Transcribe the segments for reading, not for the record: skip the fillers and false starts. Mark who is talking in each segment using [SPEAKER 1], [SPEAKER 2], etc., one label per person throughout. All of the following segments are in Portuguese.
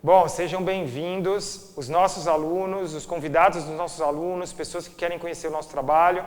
[SPEAKER 1] Bom, sejam bem-vindos os nossos alunos, os convidados dos nossos alunos, pessoas que querem conhecer o nosso trabalho.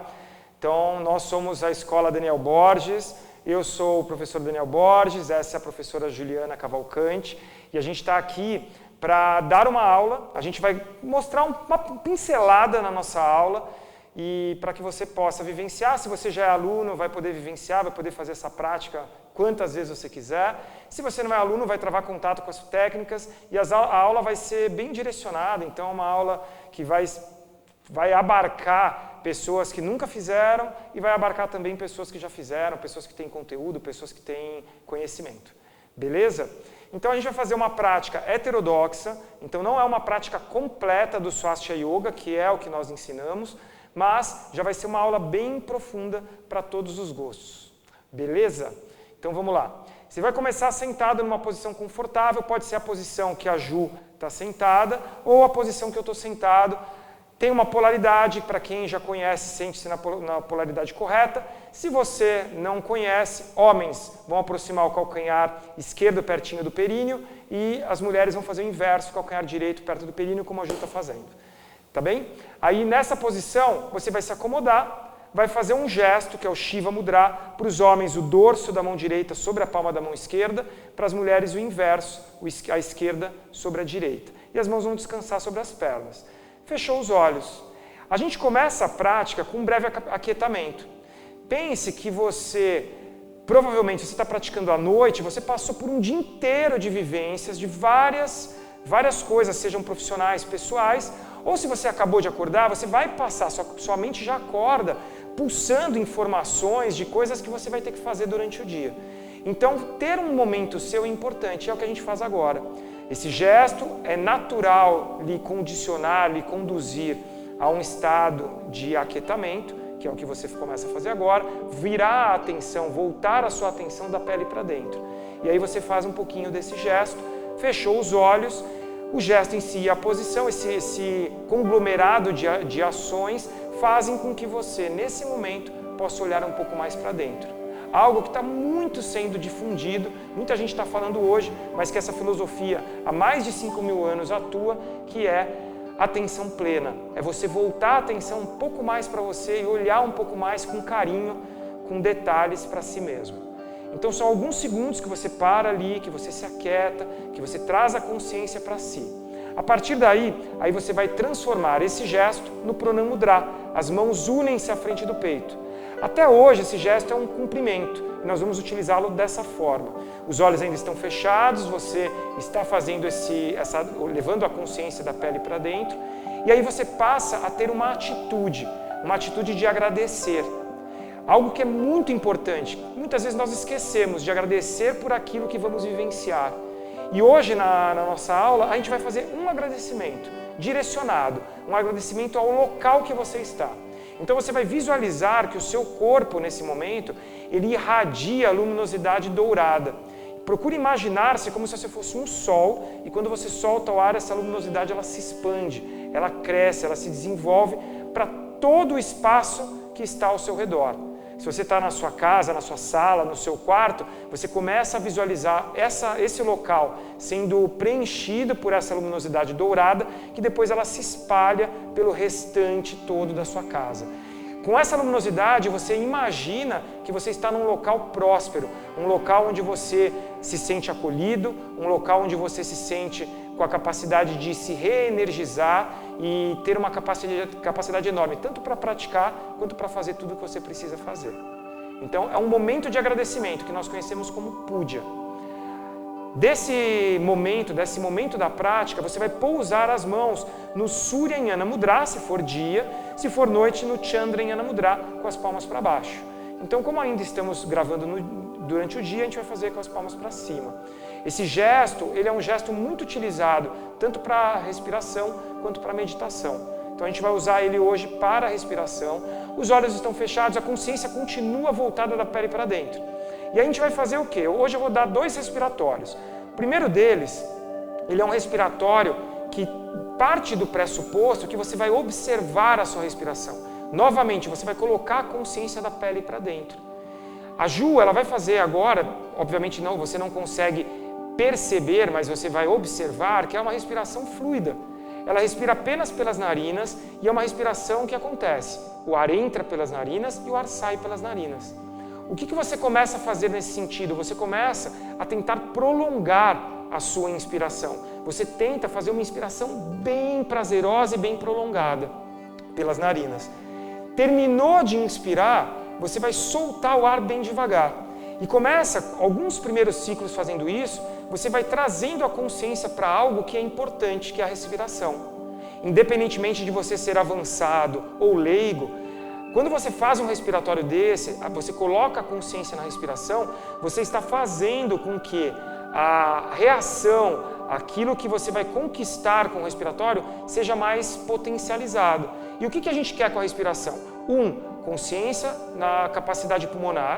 [SPEAKER 1] Então, nós somos a Escola Daniel Borges, eu sou o professor Daniel Borges, essa é a professora Juliana Cavalcante, e a gente está aqui para dar uma aula. A gente vai mostrar uma pincelada na nossa aula e para que você possa vivenciar. Se você já é aluno, vai poder vivenciar, vai poder fazer essa prática quantas vezes você quiser. Se você não é aluno, vai travar contato com as técnicas e a aula vai ser bem direcionada. Então, é uma aula que vai abarcar pessoas que nunca fizeram e vai abarcar também pessoas que já fizeram, pessoas que têm conteúdo, pessoas que têm conhecimento. Beleza? Então, a gente vai fazer uma prática heterodoxa. Então, não é uma prática completa do Swastika Yoga, que é o que nós ensinamos, mas já vai ser uma aula bem profunda para todos os gostos. Beleza? Então vamos lá. Você vai começar sentado numa posição confortável, pode ser a posição que a Ju está sentada ou a posição que eu estou sentado. Tem uma polaridade, para quem já conhece, sente-se na polaridade correta. Se você não conhece, homens vão aproximar o calcanhar esquerdo pertinho do períneo e as mulheres vão fazer o inverso, o calcanhar direito perto do períneo, como a Ju está fazendo. Tá bem? Aí nessa posição você vai se acomodar, vai fazer um gesto, que é o Shiva Mudra, para os homens o dorso da mão direita sobre a palma da mão esquerda, para as mulheres o inverso, a esquerda sobre a direita. E as mãos vão descansar sobre as pernas. Fechou os olhos. A gente começa a prática com um breve aquietamento. Pense que provavelmente você está praticando à noite, você passou por um dia inteiro de vivências, de várias coisas, sejam profissionais, pessoais, ou se você acabou de acordar, você vai passar, sua mente já acorda, pulsando informações de coisas que você vai ter que fazer durante o dia. Então, ter um momento seu é importante, é o que a gente faz agora. Esse gesto é natural lhe condicionar, lhe conduzir a um estado de aquietamento, que é o que você começa a fazer agora, virar a atenção, voltar a sua atenção da pele para dentro. E aí você faz um pouquinho desse gesto, fechou os olhos. O gesto em si, a posição, esse conglomerado de ações fazem com que você, nesse momento, possa olhar um pouco mais para dentro. Algo que está muito sendo difundido, muita gente está falando hoje, mas que essa filosofia há mais de 5.000 anos atua, que é atenção plena. É você voltar a atenção um pouco mais para você e olhar um pouco mais com carinho, com detalhes para si mesmo. Então são alguns segundos que você para ali, que você se aquieta, que você traz a consciência para si. A partir daí, aí você vai transformar esse gesto no Pranam Mudra. As mãos unem-se à frente do peito. Até hoje esse gesto é um cumprimento e nós vamos utilizá-lo dessa forma. Os olhos ainda estão fechados, você está fazendo levando a consciência da pele para dentro e aí você passa a ter uma atitude de agradecer. Algo que é muito importante, muitas vezes nós esquecemos de agradecer por aquilo que vamos vivenciar. E hoje na nossa aula a gente vai fazer um agradecimento direcionado, um agradecimento ao local que você está. Então você vai visualizar que o seu corpo nesse momento, ele irradia a luminosidade dourada. Procure imaginar-se como se você fosse um sol e quando você solta o ar, essa luminosidade ela se expande, ela cresce, ela se desenvolve para todo o espaço que está ao seu redor. Se você está na sua casa, na sua sala, no seu quarto, você começa a visualizar esse local sendo preenchido por essa luminosidade dourada, que depois ela se espalha pelo restante todo da sua casa. Com essa luminosidade, você imagina que você está num local próspero, um local onde você se sente acolhido, um local onde você se sente com a capacidade de se reenergizar e ter uma capacidade enorme, tanto para praticar quanto para fazer tudo o que você precisa fazer. Então, é um momento de agradecimento que nós conhecemos como puja. Desse momento da prática, você vai pousar as mãos no Suryanyana Mudra, se for dia, se for noite, no Chandrayana Mudra, com as palmas para baixo. Então, como ainda estamos gravando durante o dia, a gente vai fazer com as palmas para cima. Esse gesto, ele é um gesto muito utilizado, tanto para respiração quanto para meditação. Então, a gente vai usar ele hoje para a respiração. Os olhos estão fechados, a consciência continua voltada da pele para dentro. E a gente vai fazer o quê? Hoje eu vou dar 2 respiratórios. O primeiro deles, ele é um respiratório que parte do pressuposto que você vai observar a sua respiração. Novamente, você vai colocar a consciência da pele para dentro. A Ju, ela vai fazer agora, obviamente você não consegue perceber, mas você vai observar que é uma respiração fluida. Ela respira apenas pelas narinas e é uma respiração que acontece. O ar entra pelas narinas e o ar sai pelas narinas. O que você começa a fazer nesse sentido? Você começa a tentar prolongar a sua inspiração. Você tenta fazer uma inspiração bem prazerosa e bem prolongada pelas narinas. Terminou de inspirar, você vai soltar o ar bem devagar. E começa, alguns primeiros ciclos fazendo isso, você vai trazendo a consciência para algo que é importante, que é a respiração. Independentemente de você ser avançado ou leigo, quando você faz um respiratório desse, você coloca a consciência na respiração, você está fazendo com que a reação, aquilo que você vai conquistar com o respiratório, seja mais potencializado. E o que a gente quer com a respiração? 1, consciência na capacidade pulmonar.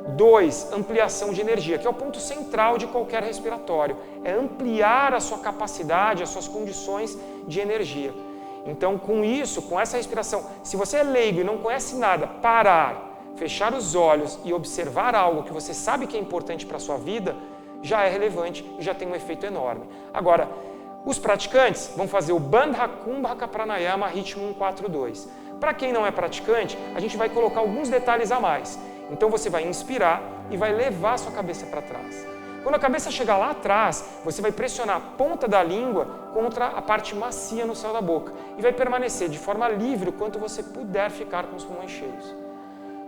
[SPEAKER 1] 2, ampliação de energia, que é o ponto central de qualquer respiratório. É ampliar a sua capacidade, as suas condições de energia. Então, com isso, com essa respiração, se você é leigo e não conhece nada, parar, fechar os olhos e observar algo que você sabe que é importante para a sua vida, já é relevante e já tem um efeito enorme. Agora, os praticantes vão fazer o Bandha Kumbhaka Pranayama ritmo 142. Para quem não é praticante, a gente vai colocar alguns detalhes a mais. Então você vai inspirar e vai levar a sua cabeça para trás. Quando a cabeça chegar lá atrás, você vai pressionar a ponta da língua contra a parte macia no céu da boca e vai permanecer de forma livre o quanto você puder ficar com os pulmões cheios.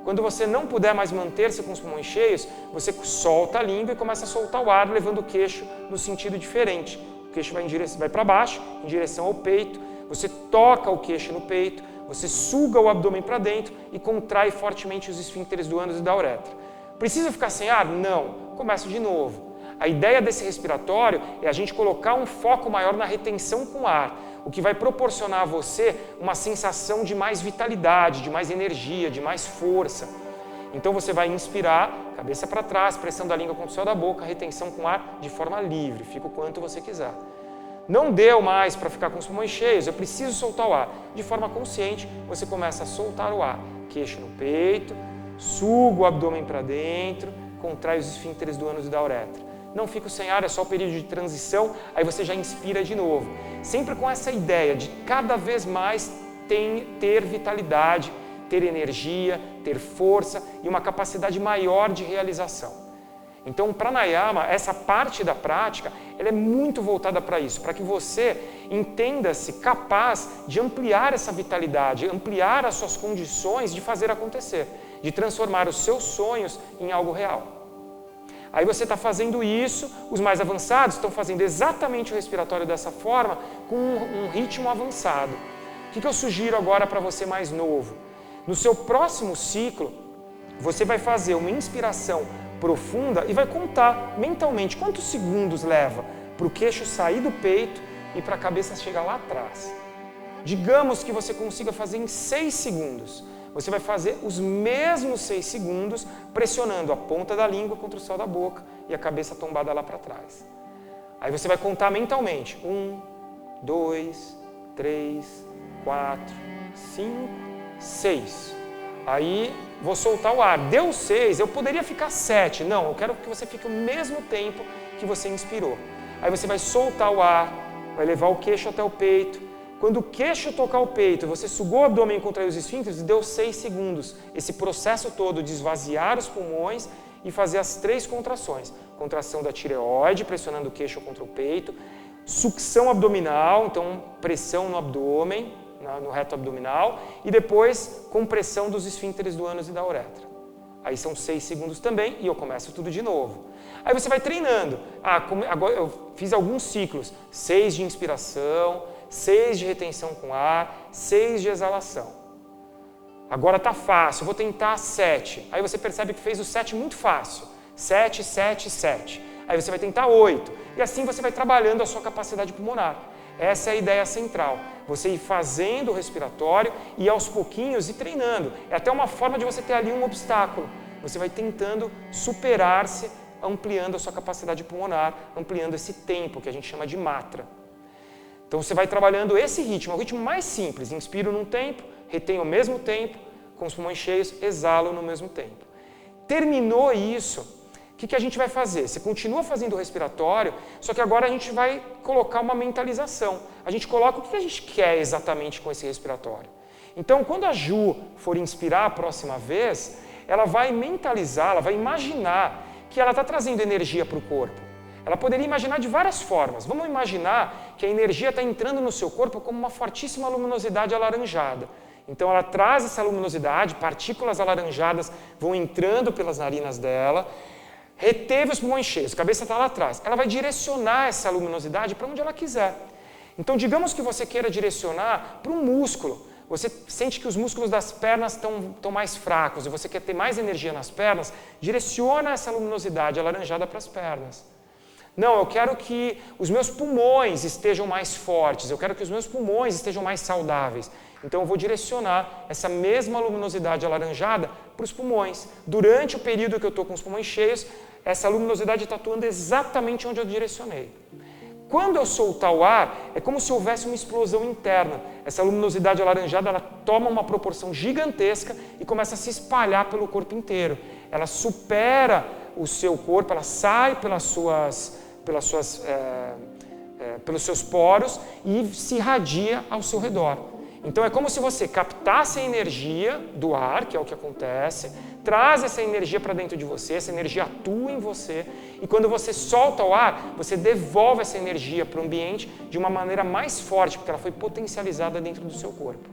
[SPEAKER 1] Quando você não puder mais manter-se com os pulmões cheios, você solta a língua e começa a soltar o ar, levando o queixo no sentido diferente. O queixo vai para baixo, em direção ao peito, você toca o queixo no peito, você suga o abdômen para dentro e contrai fortemente os esfíncteres do ânus e da uretra. Precisa ficar sem ar? Não. Começa de novo. A ideia desse respiratório é a gente colocar um foco maior na retenção com ar, o que vai proporcionar a você uma sensação de mais vitalidade, de mais energia, de mais força. Então você vai inspirar, cabeça para trás, pressão da língua contra o céu da boca, retenção com ar de forma livre, fica o quanto você quiser. Não deu mais para ficar com os pulmões cheios, eu preciso soltar o ar. De forma consciente, você começa a soltar o ar. Queixo no peito, suga o abdômen para dentro, contrai os esfíncteres do ânus e da uretra. Não fico sem ar, é só o período de transição, aí você já inspira de novo. Sempre com essa ideia de cada vez mais ter vitalidade, ter energia, ter força e uma capacidade maior de realização. Então, o pranayama, essa parte da prática, ela é muito voltada para isso, para que você entenda-se capaz de ampliar essa vitalidade, ampliar as suas condições de fazer acontecer, de transformar os seus sonhos em algo real. Aí você está fazendo isso, os mais avançados estão fazendo exatamente o respiratório dessa forma, com um ritmo avançado. O que eu sugiro agora para você mais novo? No seu próximo ciclo, você vai fazer uma inspiração profunda e vai contar mentalmente quantos segundos leva para o queixo sair do peito e para a cabeça chegar lá atrás. Digamos que você consiga fazer em 6 segundos. Você vai fazer os mesmos 6 segundos pressionando a ponta da língua contra o céu da boca e a cabeça tombada lá para trás. Aí você vai contar mentalmente. 1, 2, 3, 4, 5, 6. Aí vou soltar o ar. Deu 6, eu poderia ficar 7. Não, eu quero que você fique o mesmo tempo que você inspirou. Aí você vai soltar o ar, vai levar o queixo até o peito. Quando o queixo tocar o peito, você sugou o abdômen contra os esfíncteres e deu 6 segundos. Esse processo todo de esvaziar os pulmões e fazer as 3 contrações. Contração da tireoide, pressionando o queixo contra o peito. Sucção abdominal, então pressão no abdômen, no reto abdominal. E depois compressão dos esfíncteres do ânus e da uretra. Aí são 6 segundos também e eu começo tudo de novo. Aí você vai treinando. Agora eu fiz alguns ciclos. 6 de inspiração, 6 de retenção com ar, 6 de exalação. Agora tá fácil, vou tentar 7. Aí você percebe que fez o 7 muito fácil. 7, 7, 7. Aí você vai tentar 8. E assim você vai trabalhando a sua capacidade pulmonar. Essa é a ideia central. Você ir fazendo o respiratório e aos pouquinhos ir treinando. É até uma forma de você ter ali um obstáculo. Você vai tentando superar-se, ampliando a sua capacidade pulmonar, ampliando esse tempo que a gente chama de matra. Então você vai trabalhando esse ritmo, é o ritmo mais simples. Inspiro num tempo, retenho ao mesmo tempo, com os pulmões cheios, exalo no mesmo tempo. Terminou isso, O que a gente vai fazer? Você continua fazendo o respiratório, só que agora a gente vai colocar uma mentalização. A gente coloca o que a gente quer exatamente com esse respiratório. Então, quando a Ju for inspirar a próxima vez, ela vai mentalizar, ela vai imaginar que ela está trazendo energia para o corpo. Ela poderia imaginar de várias formas. Vamos imaginar que a energia está entrando no seu corpo como uma fortíssima luminosidade alaranjada. Então ela traz essa luminosidade, partículas alaranjadas vão entrando pelas narinas dela, reteve os pulmões cheios, a cabeça está lá atrás. Ela vai direcionar essa luminosidade para onde ela quiser. Então digamos que você queira direcionar para um músculo. Você sente que os músculos das pernas estão mais fracos e você quer ter mais energia nas pernas, direciona essa luminosidade alaranjada para as pernas. Não, eu quero que os meus pulmões estejam mais fortes, eu quero que os meus pulmões estejam mais saudáveis. Então eu vou direcionar essa mesma luminosidade alaranjada para os pulmões. Durante o período que eu estou com os pulmões cheios, essa luminosidade está atuando exatamente onde eu direcionei. Quando eu soltar o ar, é como se houvesse uma explosão interna. Essa luminosidade alaranjada ela toma uma proporção gigantesca e começa a se espalhar pelo corpo inteiro. Ela supera o seu corpo, ela sai pelos seus poros e se irradia ao seu redor. Então é como se você captasse a energia do ar, que é o que acontece, traz essa energia para dentro de você, essa energia atua em você, e quando você solta o ar, você devolve essa energia para o ambiente de uma maneira mais forte, porque ela foi potencializada dentro do seu corpo.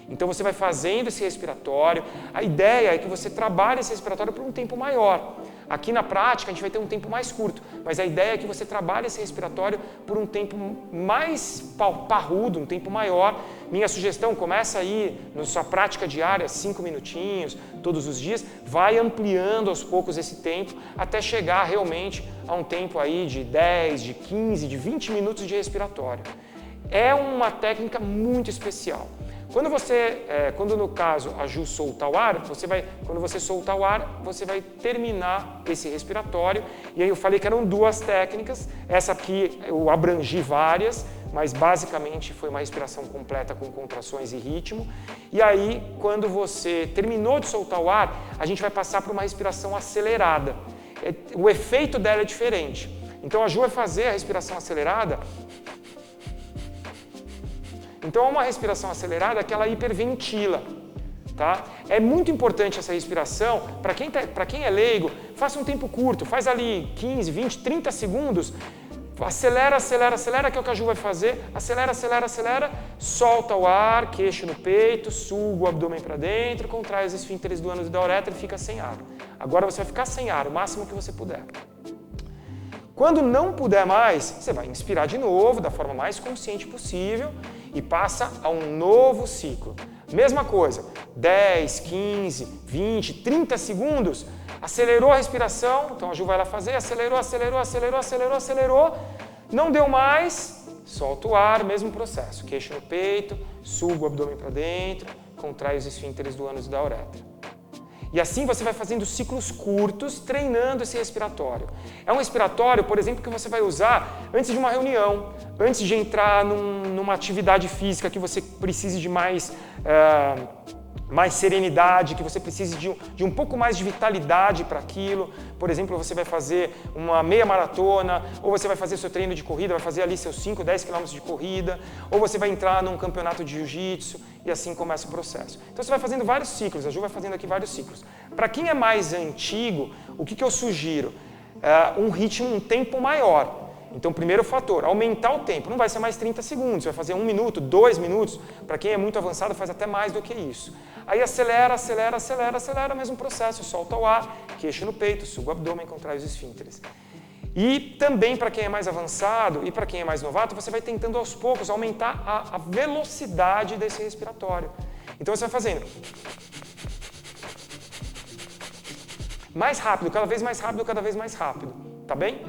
[SPEAKER 1] Então você vai fazendo esse respiratório, a ideia é que você trabalhe esse respiratório por um tempo maior. Aqui na prática a gente vai ter um tempo mais curto, mas a ideia é que você trabalhe esse respiratório por um tempo mais parrudo, um tempo maior. Minha sugestão, começa aí na sua prática diária, 5 minutinhos, todos os dias, vai ampliando aos poucos esse tempo até chegar realmente a um tempo aí de 10, de 15, de 20 minutos de respiratório. É uma técnica muito especial. Quando no caso a Ju soltar o ar, quando você soltar o ar, você vai terminar esse respiratório. E aí eu falei que eram 2 técnicas, essa aqui eu abrangi várias, mas basicamente foi uma respiração completa com contrações e ritmo. E aí, quando você terminou de soltar o ar, a gente vai passar para uma respiração acelerada. O efeito dela é diferente. Então a Ju vai fazer a respiração acelerada. Então é uma respiração acelerada que ela hiperventila, tá? É muito importante essa respiração, para quem é leigo, faça um tempo curto, faz ali 15, 20, 30 segundos, acelera, acelera, acelera, que é o que a Ju vai fazer, acelera, acelera, acelera, solta o ar, queixo no peito, suga o abdômen para dentro, contrai os esfíncteres do ânus e da uretra e fica sem ar. Agora você vai ficar sem ar, o máximo que você puder. Quando não puder mais, você vai inspirar de novo, da forma mais consciente possível, e passa a um novo ciclo. Mesma coisa, 10, 15, 20, 30 segundos, acelerou a respiração, então a Ju vai lá fazer, acelerou, acelerou, acelerou, acelerou, acelerou, não deu mais, solta o ar, mesmo processo, queixo no peito, suga o abdômen para dentro, contrai os esfíncteres do ânus e da uretra. E assim você vai fazendo ciclos curtos, treinando esse respiratório. É um respiratório, por exemplo, que você vai usar antes de uma reunião, antes de entrar numa atividade física que você precise de mais serenidade, que você precise de um pouco mais de vitalidade para aquilo. Por exemplo, você vai fazer uma meia maratona, ou você vai fazer seu treino de corrida, vai fazer ali seus 5, 10 km de corrida, ou você vai entrar num campeonato de jiu-jitsu, e assim começa o processo. Então você vai fazendo vários ciclos, a Ju vai fazendo aqui vários ciclos. Para quem é mais antigo, o que eu sugiro? Um tempo maior. Então, primeiro fator, aumentar o tempo. Não vai ser mais 30 segundos, vai fazer 1 minuto, 2 minutos. Para quem é muito avançado, faz até mais do que isso. Aí acelera, acelera, acelera, acelera, mesmo processo. Solta o ar, queixo no peito, suga o abdômen, contrai os esfíncteres. E também para quem é mais avançado e para quem é mais novato, você vai tentando aos poucos aumentar a velocidade desse respiratório. Então você vai fazendo mais rápido, cada vez mais rápido, cada vez mais rápido. Tá bem?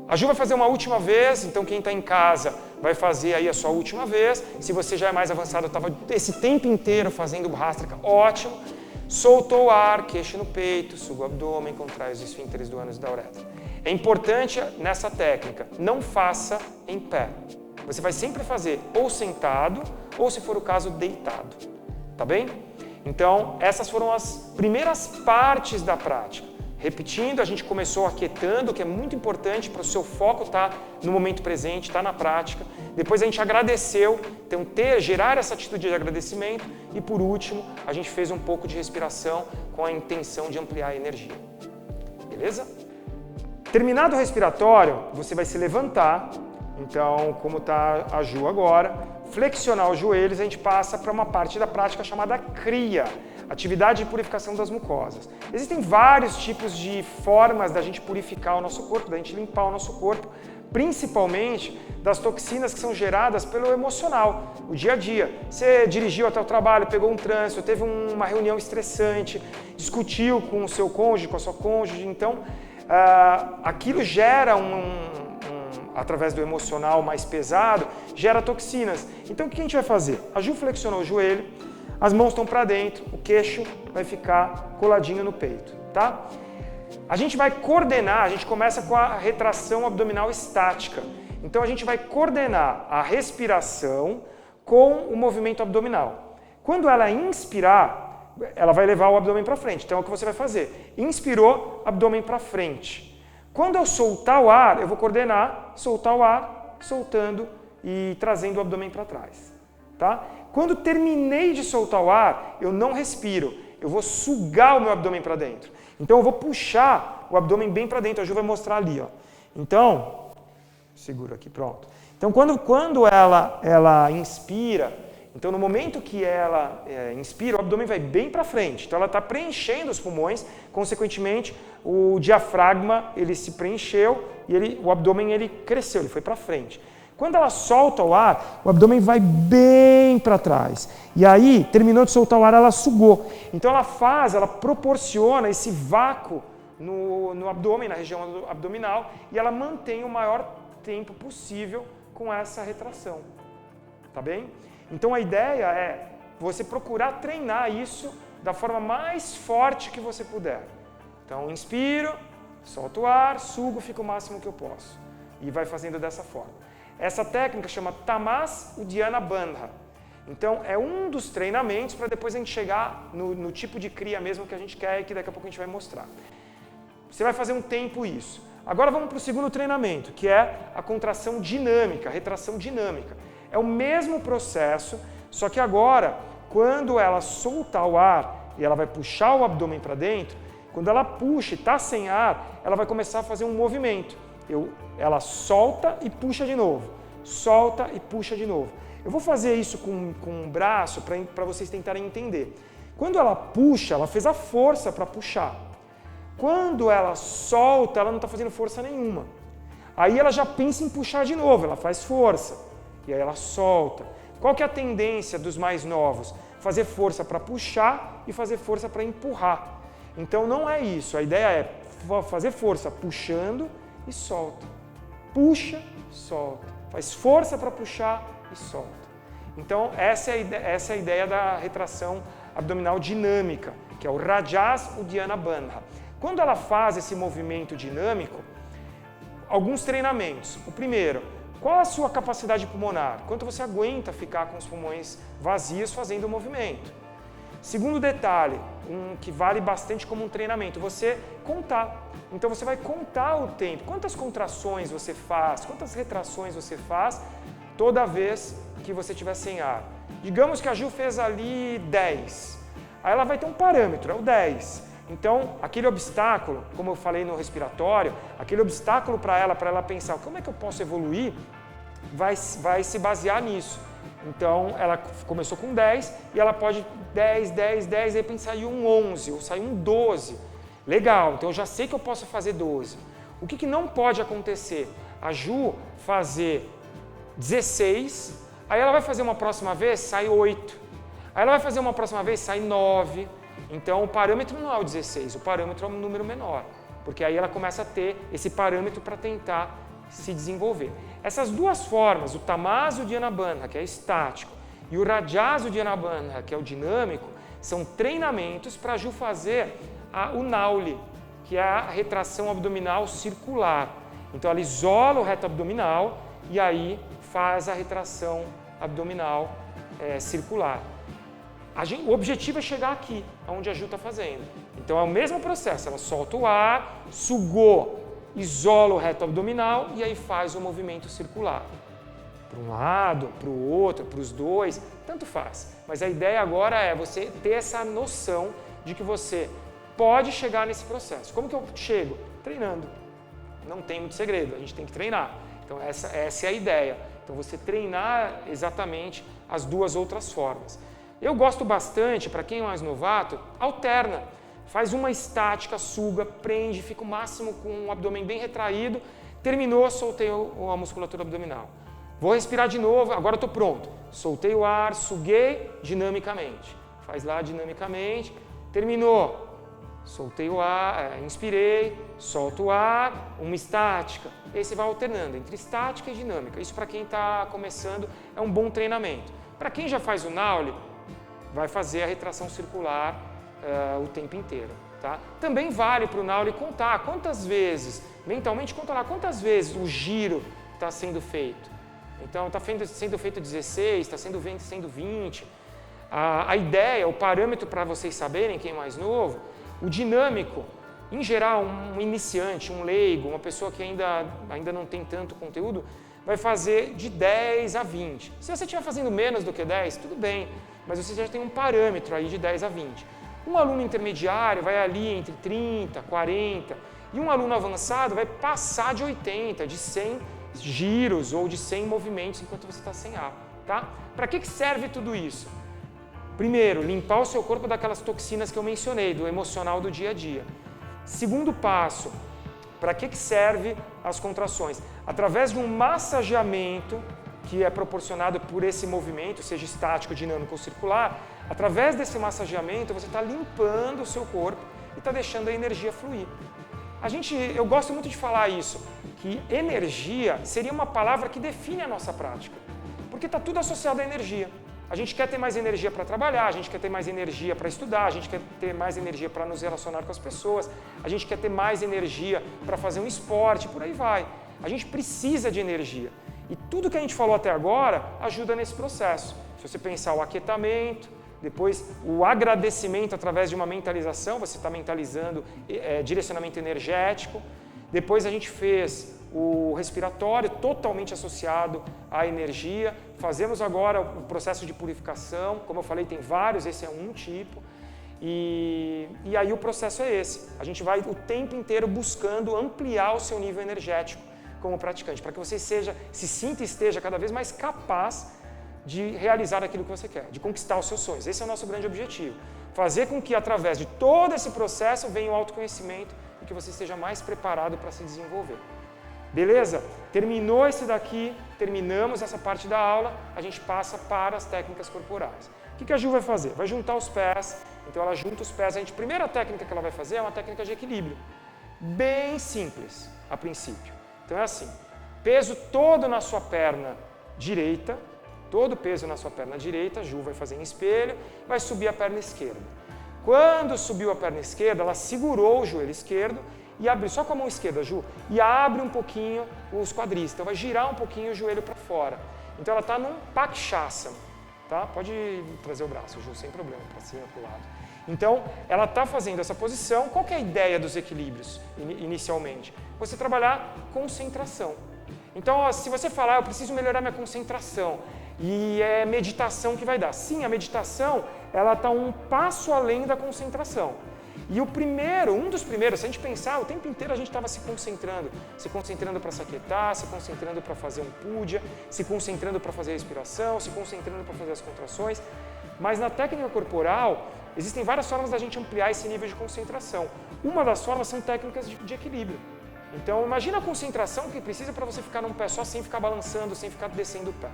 [SPEAKER 1] A Ju vai fazer uma última vez, então quem está em casa vai fazer aí a sua última vez. Se você já é mais avançado, estava esse tempo inteiro fazendo Bhastrika, ótimo. Soltou o ar, queixo no peito, suga o abdômen, contrai os esfíncteres do ânus e da uretra. É importante nessa técnica, não faça em pé. Você vai sempre fazer ou sentado, ou se for o caso, deitado. Tá bem? Então, essas foram as primeiras partes da prática. Repetindo, a gente começou aquietando, que é muito importante para o seu foco estar no momento presente, estar na prática. Depois a gente agradeceu, então gerar essa atitude de agradecimento. E por último, a gente fez um pouco de respiração com a intenção de ampliar a energia. Beleza? Terminado o respiratório, você vai se levantar. Então, como está a Ju agora, flexionar os joelhos, a gente passa para uma parte da prática chamada Kriya, atividade de purificação das mucosas. Existem vários tipos de formas da gente purificar o nosso corpo, da gente limpar o nosso corpo, principalmente das toxinas que são geradas pelo emocional, o dia a dia. Você dirigiu até o trabalho, pegou um trânsito, teve uma reunião estressante, discutiu com o seu cônjuge, com a sua cônjuge, então aquilo gera através do emocional mais pesado, gera toxinas. Então o que a gente vai fazer? A Ju flexionou o joelho, as mãos estão para dentro, o queixo vai ficar coladinho no peito, tá? A gente vai coordenar, a gente começa com a retração abdominal estática. Então a gente vai coordenar a respiração com o movimento abdominal. Quando ela inspirar, ela vai levar o abdômen para frente. Então é o que você vai fazer. Inspirou, abdômen para frente. Quando eu soltar o ar, eu vou coordenar, soltar o ar, soltando e trazendo o abdômen para trás, tá? Quando terminei de soltar o ar, eu não respiro, eu vou sugar o meu abdômen para dentro. Então eu vou puxar o abdômen bem para dentro, a Ju vai mostrar ali, ó. Então, seguro aqui, pronto. Então quando ela inspira, então no momento que ela inspira, o abdômen vai bem para frente. Então ela está preenchendo os pulmões, consequentemente o diafragma ele se preencheu e o abdômen ele cresceu, ele foi para frente. Quando ela solta o ar, o abdômen vai bem para trás. E aí, terminou de soltar o ar, ela sugou. Então ela proporciona esse vácuo no abdômen, na região abdominal, e ela mantém o maior tempo possível com essa retração. Tá bem? Então a ideia é você procurar treinar isso da forma mais forte que você puder. Então inspiro, solto o ar, sugo, fica o máximo que eu posso. E vai fazendo dessa forma. Essa técnica chama Tamas Uddiyana Bandha. Então é um dos treinamentos para depois a gente chegar no tipo de Kriya mesmo que a gente quer e que daqui a pouco a gente vai mostrar. Você vai fazer um tempo isso. Agora vamos para o segundo treinamento, que é a contração dinâmica, a retração dinâmica. É o mesmo processo, só que agora, quando ela soltar o ar e ela vai puxar o abdômen para dentro, quando ela puxa e está sem ar, ela vai começar a fazer um movimento. Ela solta e puxa de novo, solta e puxa de novo. Eu vou fazer isso com o braço para vocês tentarem entender. Quando ela puxa, ela fez a força para puxar. Quando ela solta, ela não está fazendo força nenhuma. Aí ela já pensa em puxar de novo, ela faz força. E aí ela solta. Qual que é a tendência dos mais novos? Fazer força para puxar e fazer força para empurrar. Então não é isso. A ideia é fazer força puxando e solta. Puxa, solta. Faz força para puxar e solta. Então essa é a ideia da retração abdominal dinâmica, que é o Rajas Uddiyana Bandha. Quando ela faz esse movimento dinâmico, alguns treinamentos. O primeiro, qual a sua capacidade pulmonar? Quanto você aguenta ficar com os pulmões vazios fazendo o movimento? Segundo detalhe, que vale bastante como um treinamento, você contar. Então você vai contar o tempo, quantas contrações você faz, quantas retrações você faz toda vez que você estiver sem ar. Digamos que a Ju fez ali 10, aí ela vai ter um parâmetro, é o 10. Então, aquele obstáculo, como eu falei no respiratório, aquele obstáculo para ela pensar como é que eu posso evoluir, vai se basear nisso. Então, ela começou com 10 e ela pode 10, de repente saiu um 11 ou saiu um 12. Legal, então eu já sei que eu posso fazer 12. O que não pode acontecer? A Ju fazer 16, aí ela vai fazer uma próxima vez, sai 8. Aí ela vai fazer uma próxima vez, sai 9. Então o parâmetro não é o 16, o parâmetro é um número menor. Porque aí ela começa a ter esse parâmetro para tentar se desenvolver. Essas duas formas, o Tamas Uddiyana Bandha, que é estático, e o Rajas Uddiyana Bandha, que é o dinâmico, são treinamentos para a Ju fazer o Nauli, que é a retração abdominal circular. Então ela isola o reto abdominal e aí faz a retração abdominal circular. O objetivo é chegar aqui, onde a Ju está fazendo. Então é o mesmo processo, ela solta o ar, sugou, isola o reto abdominal e aí faz o movimento circular. Para um lado, para o outro, para os dois, tanto faz. Mas a ideia agora é você ter essa noção de que você pode chegar nesse processo. Como que eu chego? Treinando. Não tem muito segredo, a gente tem que treinar. Então essa é a ideia. Então você treinar exatamente as duas outras formas. Eu gosto bastante, para quem é mais novato, alterna. Faz uma estática, suga, prende, fica o máximo com o abdômen bem retraído. Terminou, soltei a musculatura abdominal. Vou respirar de novo, agora estou pronto. Soltei o ar, suguei dinamicamente. Faz lá dinamicamente. Terminou. Soltei o ar, inspirei, solto o ar, uma estática. E aí você vai alternando entre estática e dinâmica. Isso para quem está começando é um bom treinamento. Para quem já faz o Nauli, vai fazer a retração circular o tempo inteiro. Tá? Também vale para o Nauli contar quantas vezes, mentalmente conta lá quantas vezes o giro está sendo feito. Então está sendo feito 16, está sendo 20. A ideia, o parâmetro para vocês saberem, quem é mais novo, o dinâmico, em geral, um iniciante, um leigo, uma pessoa que ainda não tem tanto conteúdo, vai fazer de 10 a 20. Se você estiver fazendo menos do que 10, tudo bem, mas você já tem um parâmetro aí de 10 a 20. Um aluno intermediário vai ali entre 30, 40, e um aluno avançado vai passar de 80, de 100 giros ou de 100 movimentos enquanto você está sem ar. Tá? Para que serve tudo isso? Primeiro, limpar o seu corpo daquelas toxinas que eu mencionei, do emocional do dia a dia. Segundo passo, para que serve as contrações? Através de um massageamento que é proporcionado por esse movimento, seja estático, dinâmico ou circular, através desse massageamento você está limpando o seu corpo e está deixando a energia fluir. Eu gosto muito de falar isso, que energia seria uma palavra que define a nossa prática, porque está tudo associado à energia. A gente quer ter mais energia para trabalhar, a gente quer ter mais energia para estudar, a gente quer ter mais energia para nos relacionar com as pessoas, a gente quer ter mais energia para fazer um esporte, por aí vai. A gente precisa de energia. E tudo que a gente falou até agora ajuda nesse processo. Se você pensar o aquietamento, depois o agradecimento através de uma mentalização, você está mentalizando direcionamento energético. Depois a gente fez o respiratório totalmente associado à energia. Fazemos agora o processo de purificação. Como eu falei, tem vários, esse é um tipo. E aí o processo é esse. A gente vai o tempo inteiro buscando ampliar o seu nível energético como praticante, para que você se sinta e esteja cada vez mais capaz de realizar aquilo que você quer, de conquistar os seus sonhos. Esse é o nosso grande objetivo. Fazer com que, através de todo esse processo, venha o autoconhecimento e que você esteja mais preparado para se desenvolver. Beleza? Terminou esse daqui, terminamos essa parte da aula, a gente passa para as técnicas corporais. O que a Ju vai fazer? Vai juntar os pés, então ela junta os pés. A primeira técnica que ela vai fazer é uma técnica de equilíbrio, bem simples a princípio. Então é assim, peso todo na sua perna direita, todo o peso na sua perna direita, a Ju vai fazer em espelho, vai subir a perna esquerda. Quando subiu a perna esquerda, ela segurou o joelho esquerdo e abriu só com a mão esquerda, Ju, e abre um pouquinho os quadris, então vai girar um pouquinho o joelho para fora. Então ela está num Pakshasana, tá? Pode trazer o braço, Ju, sem problema, para cima, para o lado. Então, ela está fazendo essa posição. Qual que é a ideia dos equilíbrios, inicialmente? Você trabalhar concentração. Então, se você falar, eu preciso melhorar minha concentração, e é meditação que vai dar. Sim, a meditação, ela está um passo além da concentração. E um dos primeiros, se a gente pensar, o tempo inteiro a gente estava se concentrando para se aquietar, se concentrando para fazer um puja, se concentrando para fazer a respiração, se concentrando para fazer as contrações. Mas na técnica corporal, existem várias formas da gente ampliar esse nível de concentração. Uma das formas são técnicas de equilíbrio. Então, imagina a concentração que precisa para você ficar num pé só, sem ficar balançando, sem ficar descendo o pé.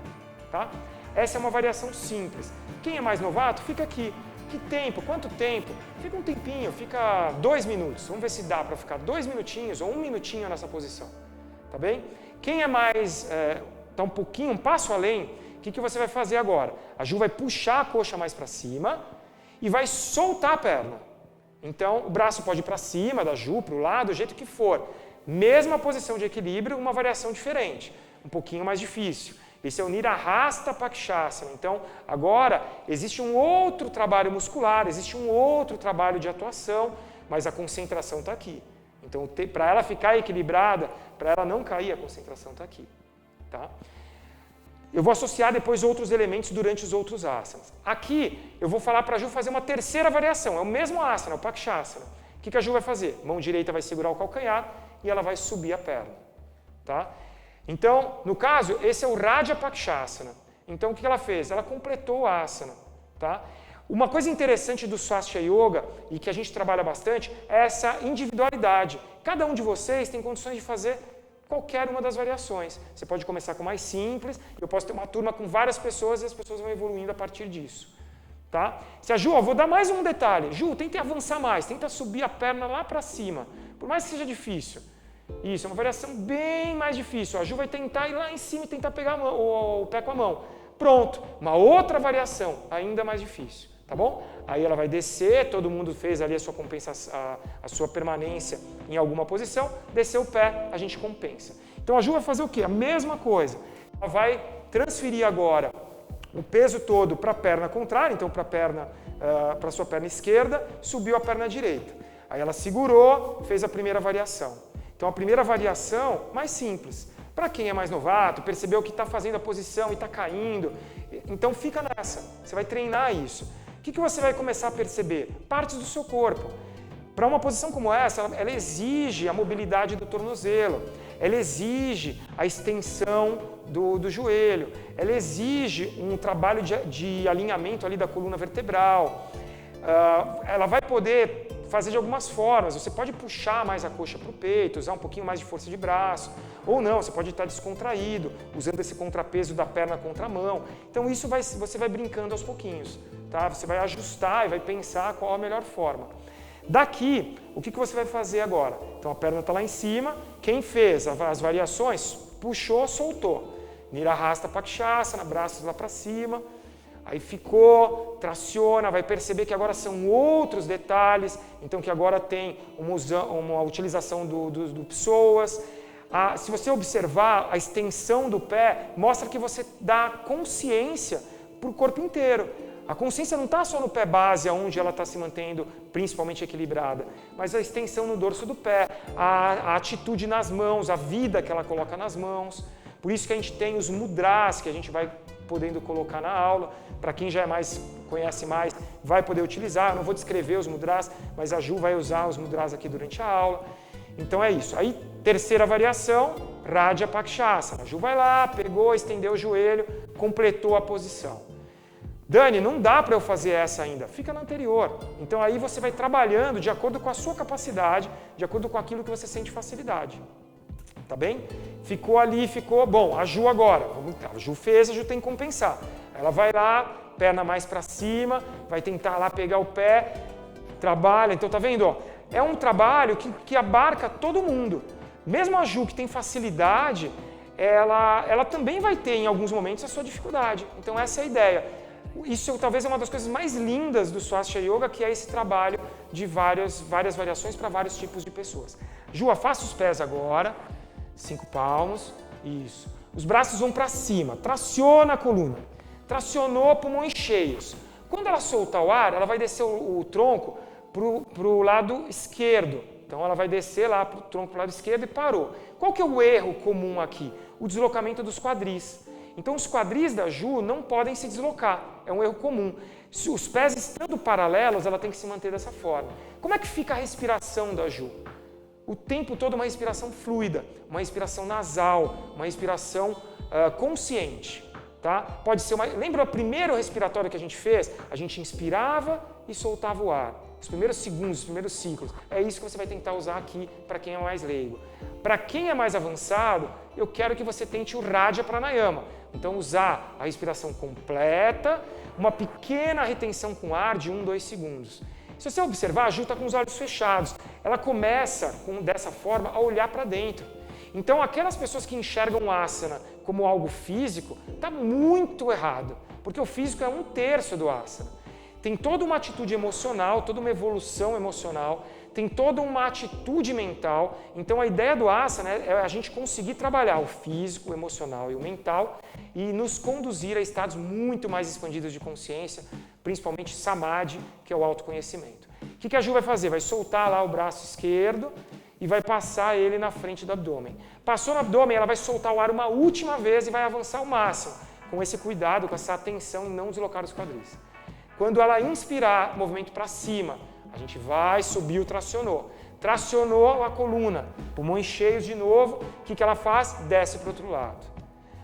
[SPEAKER 1] Tá? Essa é uma variação simples. Quem é mais novato, fica aqui. Que tempo? Quanto tempo? Fica um tempinho, fica 2 minutos. Vamos ver se dá para ficar 2 minutinhos ou 1 minutinho nessa posição. Tá bem? Quem é mais, tá um passo além, o que você vai fazer agora? A Ju vai puxar a coxa mais para cima e vai soltar a perna. Então, o braço pode ir para cima, da Ju, para o lado, do jeito que for. Mesma posição de equilíbrio, uma variação diferente, um pouquinho mais difícil. Esse é o Nirahasta Pakshasana. Então, agora, existe um outro trabalho muscular, existe um outro trabalho de atuação mas a concentração está aqui. Então, para ela ficar equilibrada, para ela não cair, a concentração está aqui. Tá? Eu vou associar depois outros elementos durante os outros asanas. Aqui, eu vou falar para a Ju fazer uma terceira variação. É o mesmo asana, o Pakshasana. O que a Ju vai fazer? Mão direita vai segurar o calcanhar e ela vai subir a perna. Tá? Então, no caso, esse é o Raja Pakshasana. Então, o que ela fez? Ela completou o asana. Tá? Uma coisa interessante do Swastika Yoga, e que a gente trabalha bastante, é essa individualidade. Cada um de vocês tem condições de fazer qualquer uma das variações. Você pode começar com mais simples, eu posso ter uma turma com várias pessoas e as pessoas vão evoluindo a partir disso. Tá? Se a Ju, vou dar mais um detalhe. Ju, tenta avançar mais, tenta subir a perna lá para cima, por mais que seja difícil. Isso, é uma variação bem mais difícil. A Ju vai tentar ir lá em cima e tentar pegar o pé com a mão. Pronto, uma outra variação, ainda mais difícil. Tá bom? Aí ela vai descer, todo mundo fez ali a sua compensação, a sua permanência em alguma posição, desceu o pé, a gente compensa. Então a Ju vai fazer o quê? A mesma coisa. Ela vai transferir agora o peso todo para a perna contrária, então para a sua perna esquerda, subiu a perna direita. Aí ela segurou, fez a primeira variação. Então a primeira variação, mais simples. Para quem é mais novato, percebeu que está fazendo a posição e está caindo, então fica nessa, você vai treinar isso. O que você vai começar a perceber? Partes do seu corpo. Para uma posição como essa, ela exige a mobilidade do tornozelo, ela exige a extensão do joelho, ela exige um trabalho de alinhamento ali da coluna vertebral. Ela vai poder fazer de algumas formas. Você pode puxar mais a coxa para o peito, usar um pouquinho mais de força de braço, ou não, você pode estar descontraído, usando esse contrapeso da perna contra a mão. Então isso você vai brincando aos pouquinhos. Tá? Você vai ajustar e vai pensar qual a melhor forma. Daqui, o que você vai fazer agora? Então a perna está lá em cima, quem fez as variações, puxou, soltou. Nirahasta Pakshasana, braços lá para cima. Aí ficou, traciona, vai perceber que agora são outros detalhes, então que agora tem uma utilização do psoas. Se você observar a extensão do pé, mostra que você dá consciência para o corpo inteiro. A consciência não está só no pé base, onde ela está se mantendo principalmente equilibrada, mas a extensão no dorso do pé, a atitude nas mãos, a vida que ela coloca nas mãos. Por isso que a gente tem os mudras, que a gente vai podendo colocar na aula. Para quem já conhece mais, vai poder utilizar. Eu não vou descrever os mudras, mas a Ju vai usar os mudras aqui durante a aula. Então é isso. Aí, terceira variação, Raja Pakshasana. A Ju vai lá, pegou, estendeu o joelho, completou a posição. Dani, não dá para eu fazer essa ainda. Fica na anterior. Então aí você vai trabalhando de acordo com a sua capacidade, de acordo com aquilo que você sente facilidade. Tá bem? Ficou ali, ficou... Bom, a Ju agora. A Ju fez, a Ju tem que compensar. Ela vai lá, perna mais para cima, vai tentar lá pegar o pé, trabalha. Então, tá vendo? Ó, é um trabalho que abarca todo mundo. Mesmo a Ju, que tem facilidade, ela também vai ter, em alguns momentos, a sua dificuldade. Então, essa é a ideia. Isso talvez é uma das coisas mais lindas do Swastika Yoga, que é esse trabalho de várias variações para vários tipos de pessoas. Ju, afasta os pés agora. 5 palmos, isso. Os braços vão para cima, traciona a coluna. Tracionou, pulmões cheios. Quando ela soltar o ar, ela vai descer o tronco para o lado esquerdo. Então ela vai descer lá para o tronco para o lado esquerdo e parou. Qual que é o erro comum aqui? O deslocamento dos quadris. Então os quadris da Ju não podem se deslocar, é um erro comum. Se os pés estando paralelos, ela tem que se manter dessa forma. Como é que fica a respiração da Ju? O tempo todo uma respiração fluida, uma respiração nasal, uma respiração consciente. Tá? Pode ser lembra o primeiro respiratório que a gente fez? A gente inspirava e soltava o ar. Os primeiros segundos, os primeiros ciclos. É isso que você vai tentar usar aqui para quem é mais leigo. Para quem é mais avançado, eu quero que você tente o Raja Pranayama. Então, usar a respiração completa, uma pequena retenção com ar de 1-2 segundos. Se você observar, a Ju está com os olhos fechados. Ela começa, dessa forma, a olhar para dentro. Então, aquelas pessoas que enxergam o asana como algo físico, está muito errado, porque o físico é 1/3 do asana. Tem toda uma atitude emocional, toda uma evolução emocional, tem toda uma atitude mental. Então, a ideia do asana é a gente conseguir trabalhar o físico, o emocional e o mental e nos conduzir a estados muito mais expandidos de consciência, principalmente Samadhi, que é o autoconhecimento. O que a Ju vai fazer? Vai soltar lá o braço esquerdo e vai passar ele na frente do abdômen. Passou no abdômen, ela vai soltar o ar uma última vez e vai avançar ao máximo, com esse cuidado, com essa atenção em não deslocar os quadris. Quando ela inspirar, movimento para cima, a gente vai subir o tracionou. Tracionou a coluna, pulmões cheios de novo, o que ela faz? Desce para o outro lado.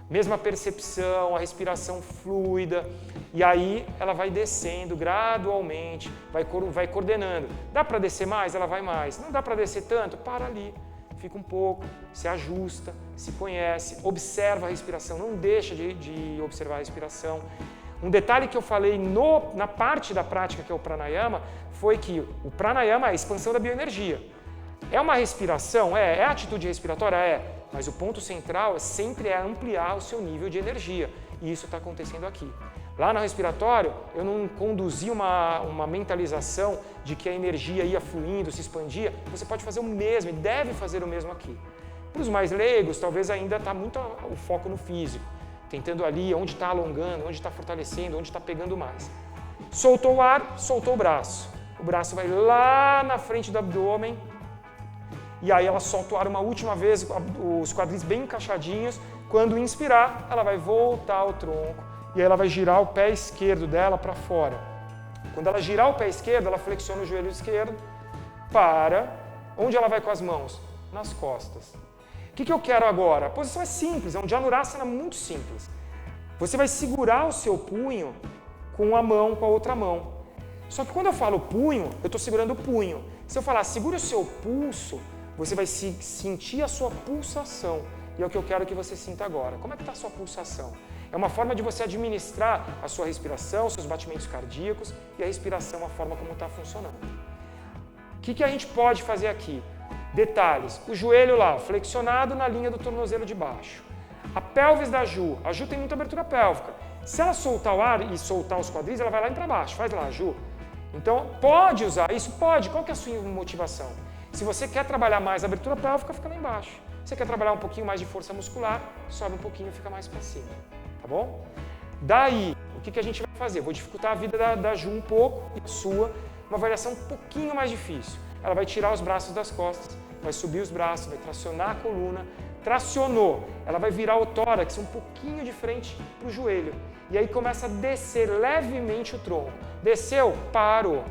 [SPEAKER 1] Mesma percepção, a respiração fluida, e aí ela vai descendo gradualmente, vai coordenando. Dá para descer mais? Ela vai mais. Não dá para descer tanto? Para ali, fica um pouco, se ajusta, se conhece, observa a respiração, não deixa de observar a respiração. Um detalhe que eu falei na parte da prática, que é o pranayama, foi que o pranayama é a expansão da bioenergia. É uma respiração? É atitude respiratória? É. Mas o ponto central sempre é ampliar o seu nível de energia. E isso está acontecendo aqui. Lá no respiratório, eu não conduzi uma mentalização de que a energia ia fluindo, se expandia. Você pode fazer o mesmo e deve fazer o mesmo aqui. Para os mais leigos, talvez ainda está muito o foco no físico. Tentando ali onde está alongando, onde está fortalecendo, onde está pegando mais. Soltou o ar, soltou o braço. O braço vai lá na frente do abdômen. E aí ela solta o ar uma última vez, os quadris bem encaixadinhos. Quando inspirar, ela vai voltar ao tronco. E aí ela vai girar o pé esquerdo dela para fora. Quando ela girar o pé esquerdo, ela flexiona o joelho esquerdo. Para. Onde ela vai com as mãos? Nas costas. O que eu quero agora? A posição é simples, é um Dhanurasana muito simples. Você vai segurar o seu punho com uma mão, com a outra mão. Só que quando eu falo punho, eu estou segurando o punho. Se eu falar segura o seu pulso, você vai sentir a sua pulsação. E é o que eu quero que você sinta agora. Como é que está a sua pulsação? É uma forma de você administrar a sua respiração, seus batimentos cardíacos e a respiração, a forma como está funcionando. O que a gente pode fazer aqui? Detalhes, o joelho lá, flexionado na linha do tornozelo de baixo. A pelvis da Ju, a Ju tem muita abertura pélvica. Se ela soltar o ar e soltar os quadris, ela vai lá para baixo, faz lá, Ju. Então, pode usar isso? Pode. Qual que é a sua motivação? Se você quer trabalhar mais a abertura pélvica, fica lá embaixo. Se você quer trabalhar um pouquinho mais de força muscular, sobe um pouquinho e fica mais para cima, tá bom? Daí, o que a gente vai fazer? Vou dificultar a vida da Ju um pouco e a sua, uma variação um pouquinho mais difícil. Ela vai tirar os braços das costas, vai subir os braços, vai tracionar a coluna, tracionou, ela vai virar o tórax um pouquinho de frente para o joelho. E aí começa a descer levemente o tronco. Desceu, parou.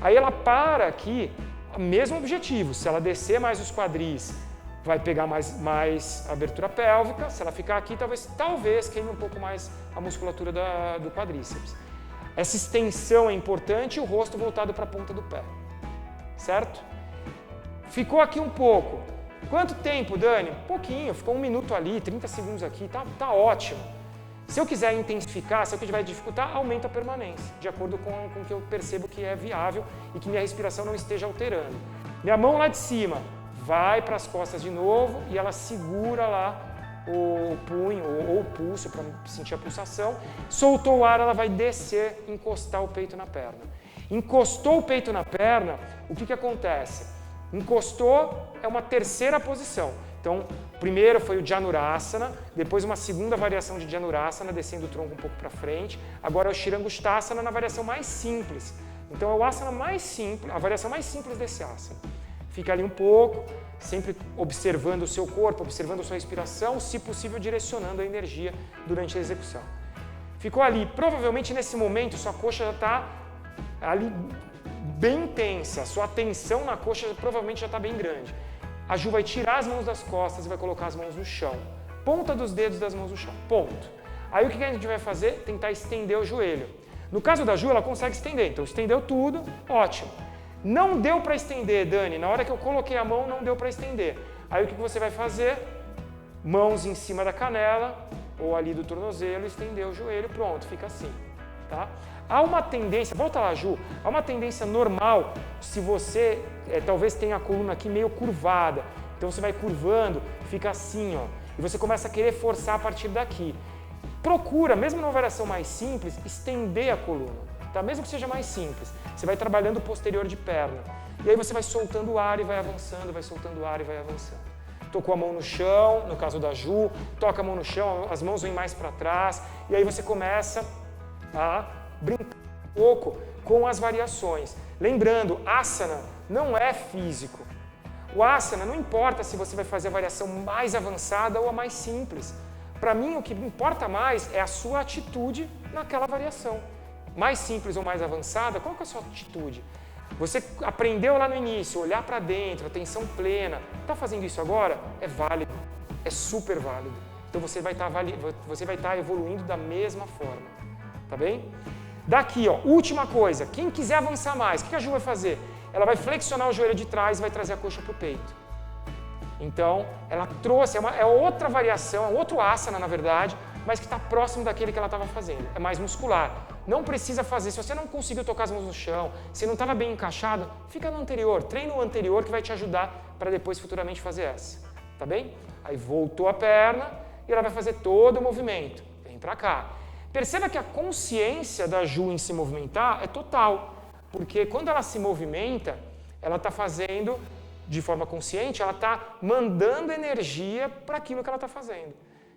[SPEAKER 1] Aí ela para aqui, mesmo objetivo, se ela descer mais os quadris, vai pegar mais abertura pélvica, se ela ficar aqui, talvez queime um pouco mais a musculatura do quadríceps. Essa extensão é importante e o rosto voltado para a ponta do pé. Certo? Ficou aqui um pouco. Quanto tempo, Dani? Pouquinho, ficou 1 minuto ali, 30 segundos aqui, tá ótimo. Se eu quiser intensificar, se eu quiser dificultar, aumenta a permanência, de acordo com o que eu percebo que é viável e que minha respiração não esteja alterando. Minha mão lá de cima vai para as costas de novo e ela segura lá o punho ou o pulso para sentir a pulsação. Soltou o ar, ela vai descer, encostar o peito na perna. Encostou o peito na perna, o que acontece? Encostou é uma terceira posição. Então, primeiro foi o Dhanurasana, depois uma segunda variação de Dhanurasana, descendo o tronco um pouco para frente. Agora é o Shirangustasana na variação mais simples. Então, é o asana mais simples, a variação mais simples desse asana. Fica ali um pouco, sempre observando o seu corpo, observando a sua respiração, se possível direcionando a energia durante a execução. Ficou ali, provavelmente nesse momento sua coxa já está ali bem tensa, sua atenção na coxa provavelmente já está bem grande. A Ju vai tirar as mãos das costas e vai colocar as mãos no chão. Ponta dos dedos das mãos no chão, ponto. Aí o que a gente vai fazer? Tentar estender o joelho. No caso da Ju, ela consegue estender, então estendeu tudo, ótimo. Não deu para estender, Dani, na hora que eu coloquei a mão não deu para estender. Aí o que você vai fazer? Mãos em cima da canela ou ali do tornozelo, estender o joelho, pronto, fica assim, tá? Há uma tendência, volta lá, Ju, há uma tendência normal se você talvez tenha a coluna aqui meio curvada. Então você vai curvando, fica assim, ó, e você começa a querer forçar a partir daqui. Procura, mesmo numa variação mais simples, estender a coluna, tá? Mesmo que seja mais simples. Você vai trabalhando o posterior de perna. E aí você vai soltando o ar e vai avançando, vai soltando o ar e vai avançando. Tocou a mão no chão, no caso da Ju, toca a mão no chão, as mãos vêm mais para trás, e aí você começa a brincar pouco com as variações. Lembrando, asana não é físico. O asana não importa se você vai fazer a variação mais avançada ou a mais simples. Para mim, o que importa mais é a sua atitude naquela variação. Mais simples ou mais avançada, qual que é a sua atitude? Você aprendeu lá no início, olhar para dentro, atenção plena. Está fazendo isso agora? É válido, é super válido. Então você vai estar evoluindo da mesma forma, tá bem? Daqui, ó, última coisa, quem quiser avançar mais, o que a Ju vai fazer? Ela vai flexionar o joelho de trás e vai trazer a coxa para o peito. Então, ela trouxe, é outra variação, é outro asana, na verdade, mas que está próximo daquele que ela estava fazendo. É mais muscular. Não precisa fazer, se você não conseguiu tocar as mãos no chão, se não estava bem encaixado, fica no anterior, treina o anterior que vai te ajudar para depois futuramente fazer essa. Tá bem? Aí voltou a perna e ela vai fazer todo o movimento. Vem para cá. Perceba que a consciência da Ju em se movimentar é total, porque quando ela se movimenta, ela está fazendo de forma consciente, ela está mandando energia para aquilo que ela está fazendo.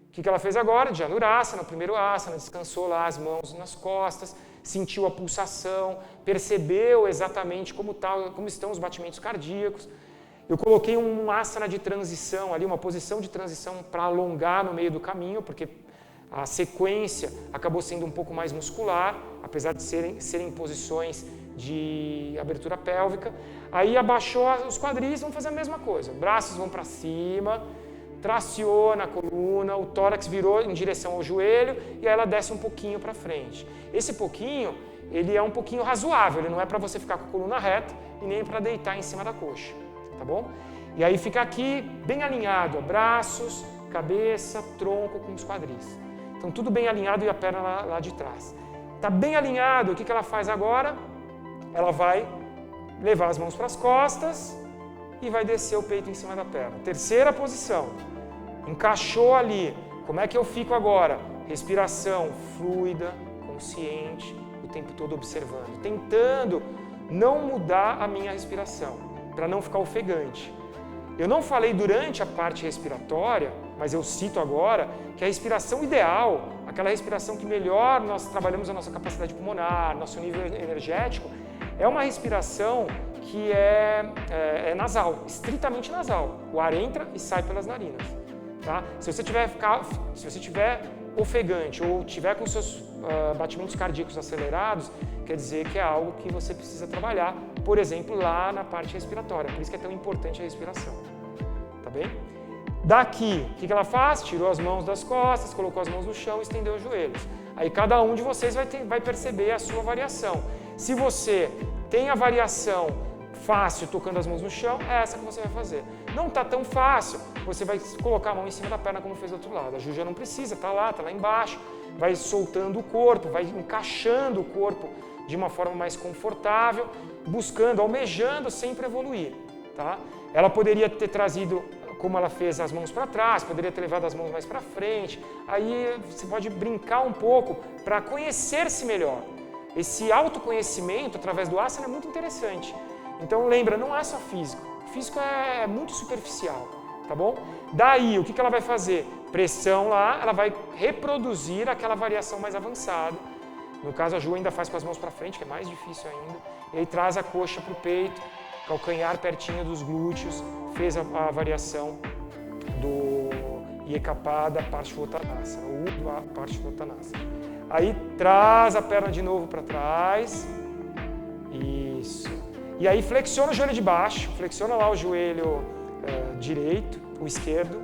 [SPEAKER 1] O que ela fez agora? Janurasana, no primeiro asana, descansou lá as mãos nas costas, sentiu a pulsação, percebeu exatamente como estão os batimentos cardíacos. Eu coloquei um asana de transição ali, uma posição de transição para alongar no meio do caminho, porque a sequência acabou sendo um pouco mais muscular, apesar de serem posições de abertura pélvica. Aí abaixou os quadris, vamos fazer a mesma coisa. Braços vão para cima, traciona a coluna, o tórax virou em direção ao joelho e aí ela desce um pouquinho para frente. Esse pouquinho, ele é um pouquinho razoável, ele não é para você ficar com a coluna reta e nem para deitar em cima da coxa, tá bom? E aí fica aqui bem alinhado, ó, braços, cabeça, tronco com os quadris. Então tudo bem alinhado e a perna lá de trás. Tá bem alinhado, o que ela faz agora? Ela vai levar as mãos para as costas e vai descer o peito em cima da perna. Terceira posição. Encaixou ali. Como é que eu fico agora? Respiração fluida, consciente, o tempo todo observando. Tentando não mudar a minha respiração, para não ficar ofegante. Eu não falei durante a parte respiratória, mas eu cito agora que a respiração ideal, aquela respiração que melhor nós trabalhamos a nossa capacidade pulmonar, nosso nível energético, é uma respiração que é nasal, estritamente nasal. O ar entra e sai pelas narinas. Tá? Se você tiver ofegante ou tiver com seus batimentos cardíacos acelerados, quer dizer que é algo que você precisa trabalhar, por exemplo, lá na parte respiratória. Por isso que é tão importante a respiração. Tá bem? Daqui, o que ela faz? Tirou as mãos das costas, colocou as mãos no chão e estendeu os joelhos. Aí cada um de vocês vai perceber a sua variação. Se você tem a variação fácil tocando as mãos no chão, é essa que você vai fazer. Não está tão fácil, você vai colocar a mão em cima da perna como fez do outro lado. A Ju já não precisa, está lá embaixo. Vai soltando o corpo, vai encaixando o corpo de uma forma mais confortável, buscando, almejando sempre evoluir. Tá? Ela poderia ter trazido, como ela fez, as mãos para trás, poderia ter levado as mãos mais para frente. Aí você pode brincar um pouco para conhecer-se melhor. Esse autoconhecimento através do asana é muito interessante. Então lembra, não é só físico. O físico é muito superficial, tá bom? Daí, o que ela vai fazer? Pressão lá, ela vai reproduzir aquela variação mais avançada. No caso, a Ju ainda faz com as mãos para frente, que é mais difícil ainda. E aí traz a coxa para o peito, calcanhar pertinho dos glúteos, fez a variação do Ekapada Parshvottanasana, ou do Parshvottanasana. Aí traz a perna de novo para trás. Isso. E aí flexiona o joelho de baixo, flexiona lá o joelho direito, o esquerdo,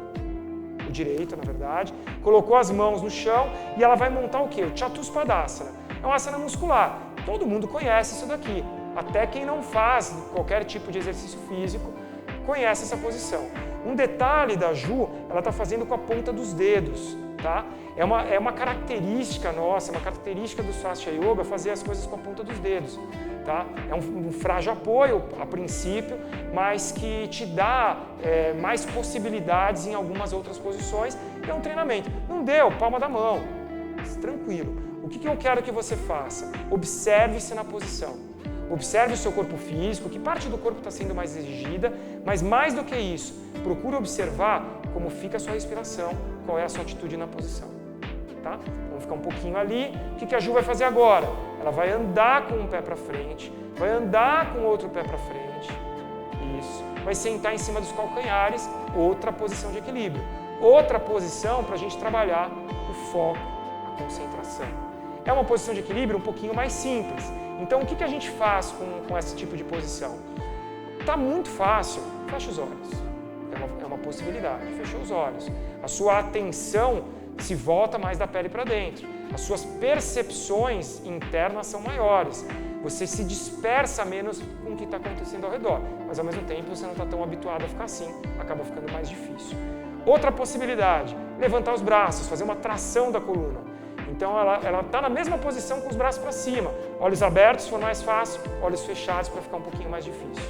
[SPEAKER 1] o direito, na verdade. Colocou as mãos no chão e ela vai montar o quê? O Chatuspadasana. É um asana muscular. Todo mundo conhece isso daqui. Até quem não faz qualquer tipo de exercício físico conhece essa posição. Um detalhe da Ju, ela está fazendo com a ponta dos dedos, tá? É uma característica nossa, uma característica do Swastika Yoga fazer as coisas com a ponta dos dedos, tá? É um frágil apoio a princípio, mas que te dá mais possibilidades em algumas outras posições. É um treinamento. Não deu, palma da mão, tranquilo. O que eu quero que você faça? Observe-se na posição. Observe o seu corpo físico, que parte do corpo está sendo mais exigida, mas mais do que isso, procure observar como fica a sua respiração, qual é a sua atitude na posição. Tá? Vamos ficar um pouquinho ali. O que a Ju vai fazer agora? ela vai andar com um pé para frente, vai andar com outro pé para frente. Isso. Vai sentar em cima dos calcanhares, outra posição de equilíbrio. Outra posição para a gente trabalhar o foco, a concentração. É uma posição de equilíbrio um pouquinho mais simples. Então, o que a gente faz com esse tipo de posição? Tá muito fácil, fecha os olhos. É uma possibilidade, fechou os olhos. A sua atenção se volta mais da pele para dentro. As suas percepções internas são maiores. Você se dispersa menos com o que está acontecendo ao redor. Mas, ao mesmo tempo, você não está tão habituado a ficar assim. Acaba ficando mais difícil. Outra possibilidade, levantar os braços, fazer uma tração da coluna. Então, ela está na mesma posição com os braços para cima. Olhos abertos, se for mais fácil. Olhos fechados, para ficar um pouquinho mais difícil.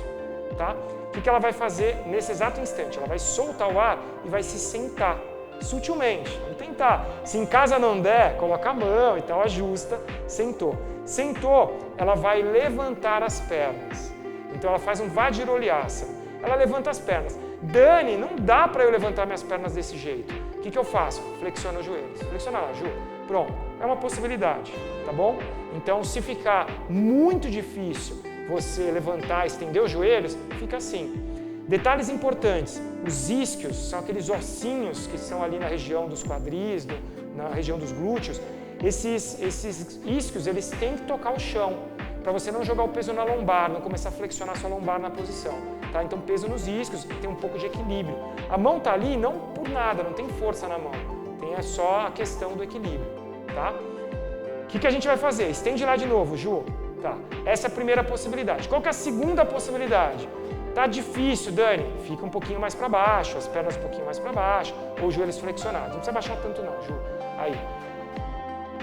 [SPEAKER 1] Tá? O que ela vai fazer nesse exato instante? Ela vai soltar o ar e vai se sentar. Sutilmente, vamos tentar. Se em casa não der, coloca a mão e tal, ajusta, sentou. Sentou, ela vai levantar as pernas. Então ela faz um Vajrayasana. Ela levanta as pernas. Dani, não dá para eu levantar minhas pernas desse jeito. O que eu faço? Flexiono os joelhos. Flexiona lá, Ju. Pronto, é uma possibilidade, tá bom? Então se ficar muito difícil você levantar, estender os joelhos, fica assim. Detalhes importantes, os isquios, são aqueles ossinhos que são ali na região dos quadris, na região dos glúteos. Esses isquios, eles têm que tocar o chão, para você não jogar o peso na lombar, não começar a flexionar a sua lombar na posição. Tá? Então peso nos isquios, tem um pouco de equilíbrio. A mão está ali não por nada, não tem força na mão, é só a questão do equilíbrio. Tá? O que a gente vai fazer? Estende lá de novo, Ju. Tá. Essa é a primeira possibilidade. Qual que é a segunda possibilidade? Tá difícil, Dani? Fica um pouquinho mais para baixo, as pernas um pouquinho mais para baixo, ou os joelhos flexionados. Não precisa baixar tanto não, Ju. Aí.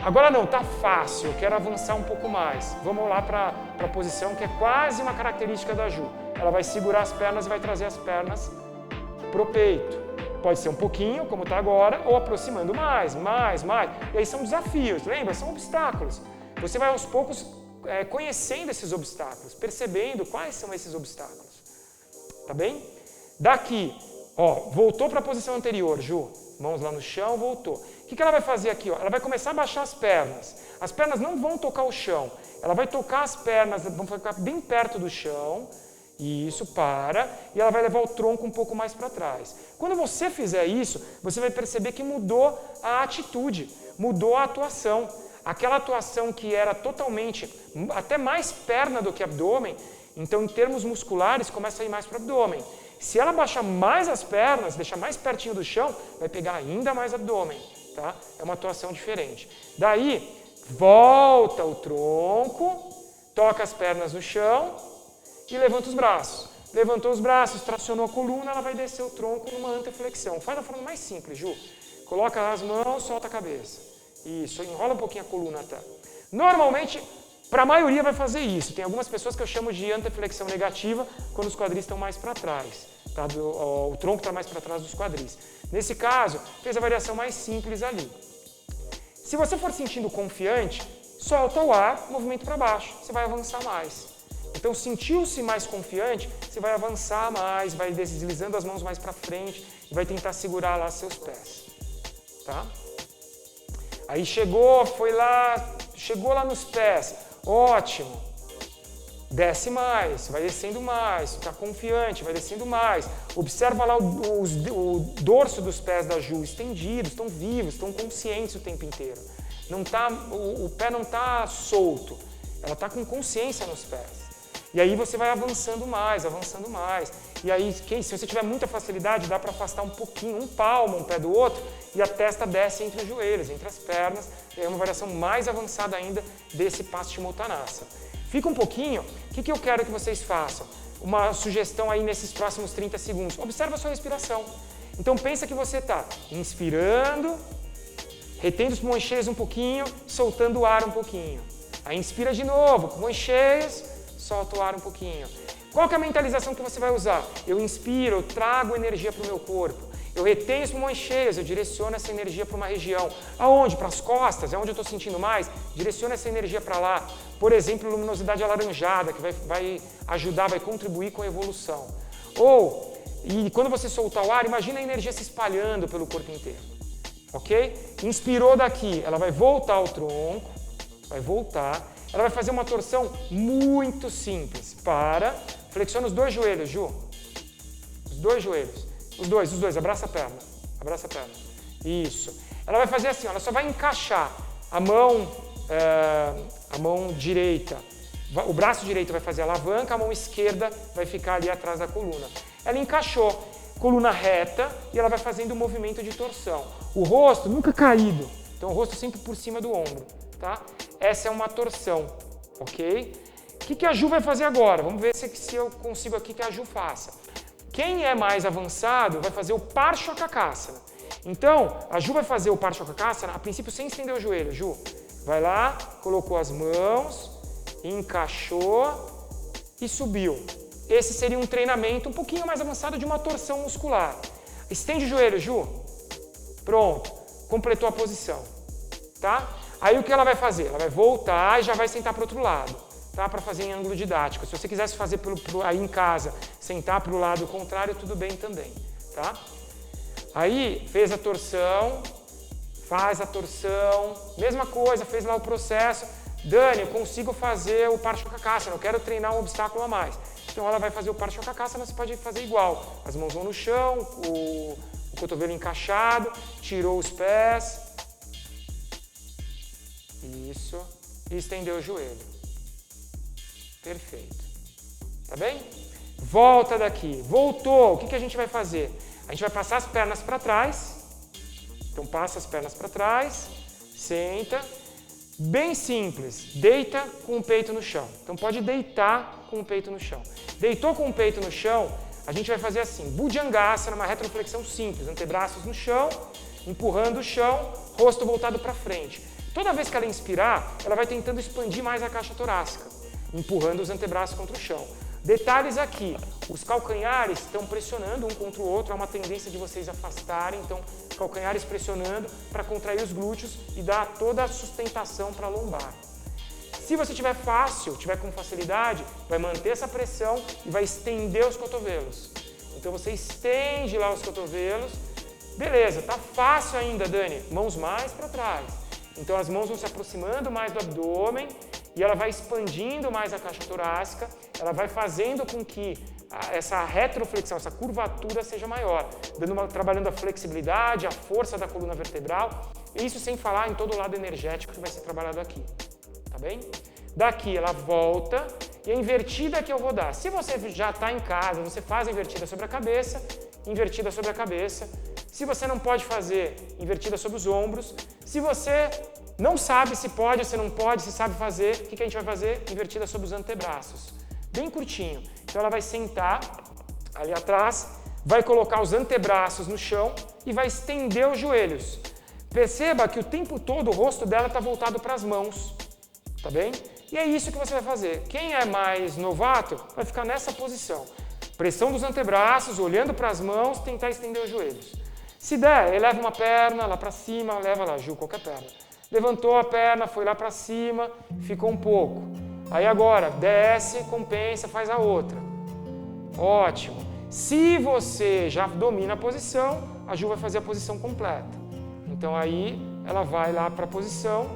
[SPEAKER 1] Agora não, tá fácil, eu quero avançar um pouco mais. Vamos lá para a posição que é quase uma característica da Ju. Ela vai segurar as pernas e vai trazer as pernas pro peito. Pode ser um pouquinho, como está agora, ou aproximando mais. E aí são desafios, lembra? São obstáculos. Você vai aos poucos conhecendo esses obstáculos, percebendo quais são esses obstáculos. Tá bem? Daqui, ó, voltou para a posição anterior, Ju. Mãos lá no chão, voltou. O que ela vai fazer aqui? Ó? Ela vai começar a baixar as pernas. As pernas não vão tocar o chão. Ela vai tocar as pernas, vão ficar bem perto do chão. Isso, para. E ela vai levar o tronco um pouco mais para trás. Quando você fizer isso, você vai perceber que mudou a atitude, mudou a atuação. Aquela atuação que era totalmente, até mais perna do que abdômen, então em termos musculares começa a ir mais para o abdômen. Se ela baixar mais as pernas, deixar mais pertinho do chão, vai pegar ainda mais abdômen. Tá? É uma atuação diferente. Daí, volta o tronco, toca as pernas no chão e levanta os braços. Levantou os braços, tracionou a coluna, ela vai descer o tronco numa anteflexão. Faz da forma mais simples, Ju. Coloca as mãos, solta a cabeça. Isso, enrola um pouquinho a coluna até. Normalmente, para a maioria vai fazer isso. Tem algumas pessoas que eu chamo de anteflexão negativa, quando os quadris estão mais para trás. Tá? O tronco está mais para trás dos quadris. Nesse caso, fez a variação mais simples ali. Se você for sentindo confiante, solta o ar, movimento para baixo. Você vai avançar mais. Então, sentiu-se mais confiante, você vai avançar mais, vai deslizando as mãos mais para frente e vai tentar segurar lá seus pés. Tá? Aí chegou lá nos pés. Ótimo. Desce mais, vai descendo mais, está confiante, vai descendo mais. Observa lá o dorso dos pés da Ju, estendidos, estão vivos, estão conscientes o tempo inteiro. Não tá, o pé não está solto, ela está com consciência nos pés. E aí você vai avançando mais. E aí, se você tiver muita facilidade, dá para afastar um pouquinho, um palmo, um pé do outro, e a testa desce entre os joelhos, entre as pernas. É uma variação mais avançada ainda desse Paschimottanasana. Fica um pouquinho, o que eu quero que vocês façam? Uma sugestão aí nesses próximos 30 segundos. Observa a sua respiração. Então pensa que você está inspirando, retendo os pulmões cheios um pouquinho, soltando o ar um pouquinho. Aí inspira de novo, pulmões cheios, solta o ar um pouquinho. Qual que é a mentalização que você vai usar? Eu inspiro, eu trago energia para o meu corpo. Eu retenho os pulmões cheios, eu direciono essa energia para uma região. Aonde? Para as costas, é onde eu estou sentindo mais? Direciono essa energia para lá. Por exemplo, luminosidade alaranjada, que vai ajudar, vai contribuir com a evolução. E quando você soltar o ar, imagina a energia se espalhando pelo corpo inteiro. Ok? Inspirou daqui, ela vai voltar ao tronco, vai voltar. ela vai fazer uma torção muito simples. Para, flexiona os dois joelhos, Ju. Os dois joelhos. Os dois, abraça a perna. Abraça a perna. Isso. Ela vai fazer assim, ó, ela só vai encaixar a mão direita, o braço direito vai fazer a alavanca, a mão esquerda vai ficar ali atrás da coluna. Ela encaixou, coluna reta, e ela vai fazendo um movimento de torção. O rosto nunca caído, então o rosto sempre por cima do ombro, tá? Essa é uma torção, ok? O que a Ju vai fazer agora? Vamos ver se eu consigo aqui que a Ju faça. Quem é mais avançado vai fazer o Parshvakasana. Então, a Ju vai fazer o Parshvakasana, a princípio sem estender o joelho. Ju, vai lá, colocou as mãos, encaixou e subiu. Esse seria um treinamento um pouquinho mais avançado de uma torção muscular. Estende o joelho, Ju. Pronto, completou a posição, tá? Aí o que ela vai fazer? Ela vai voltar e já vai sentar para o outro lado, tá? Para fazer em ângulo didático. Se você quisesse fazer aí em casa, sentar para o lado contrário, tudo bem também, tá? Aí fez a torção, faz a torção, mesma coisa, fez lá o processo. Dani, eu consigo fazer o Parshvakasana, eu quero treinar um obstáculo a mais. Então ela vai fazer o Parshvakasana, você pode fazer igual. As mãos vão no chão, o cotovelo encaixado, tirou os pés. Isso. E estendeu o joelho. Perfeito. Tá bem? Volta daqui. Voltou. O que a gente vai fazer? A gente vai passar as pernas para trás. Então passa as pernas para trás. Senta. Bem simples. Deita com o peito no chão. Então pode deitar com o peito no chão. Deitou com o peito no chão, a gente vai fazer assim. Bhujangasana, uma retroflexão simples. Antebraços no chão, empurrando o chão, rosto voltado para frente. Toda vez que ela inspirar, ela vai tentando expandir mais a caixa torácica, empurrando os antebraços contra o chão. Detalhes aqui, os calcanhares estão pressionando um contra o outro, há uma tendência de vocês afastarem, então calcanhares pressionando para contrair os glúteos e dar toda a sustentação para a lombar. Se você tiver fácil, tiver com facilidade, vai manter essa pressão e vai estender os cotovelos. Então você estende lá os cotovelos, beleza, tá fácil ainda, Dani, mãos mais para trás. Então as mãos vão se aproximando mais do abdômen e ela vai expandindo mais a caixa torácica, ela vai fazendo com que essa retroflexão, essa curvatura seja maior, trabalhando a flexibilidade, a força da coluna vertebral, isso sem falar em todo o lado energético que vai ser trabalhado aqui, tá bem? Daqui ela volta e a invertida que eu vou dar, se você já está em casa, você faz a invertida sobre a cabeça, invertida sobre a cabeça. Se você não pode fazer invertida sobre os ombros, se você não sabe se pode ou se não pode, se sabe fazer, o que a gente vai fazer? Invertida sobre os antebraços. Bem curtinho. Então ela vai sentar ali atrás, vai colocar os antebraços no chão e vai estender os joelhos. Perceba que o tempo todo o rosto dela está voltado para as mãos, tá bem? E é isso que você vai fazer. Quem é mais novato vai ficar nessa posição. Pressão dos antebraços, olhando para as mãos, tentar estender os joelhos. Se der, eleva uma perna lá para cima, leva lá, Ju, qualquer perna. Levantou a perna, foi lá para cima, ficou um pouco. Aí agora, desce, compensa, faz a outra. Ótimo. Se você já domina a posição, a Ju vai fazer a posição completa. Então aí ela vai lá para a posição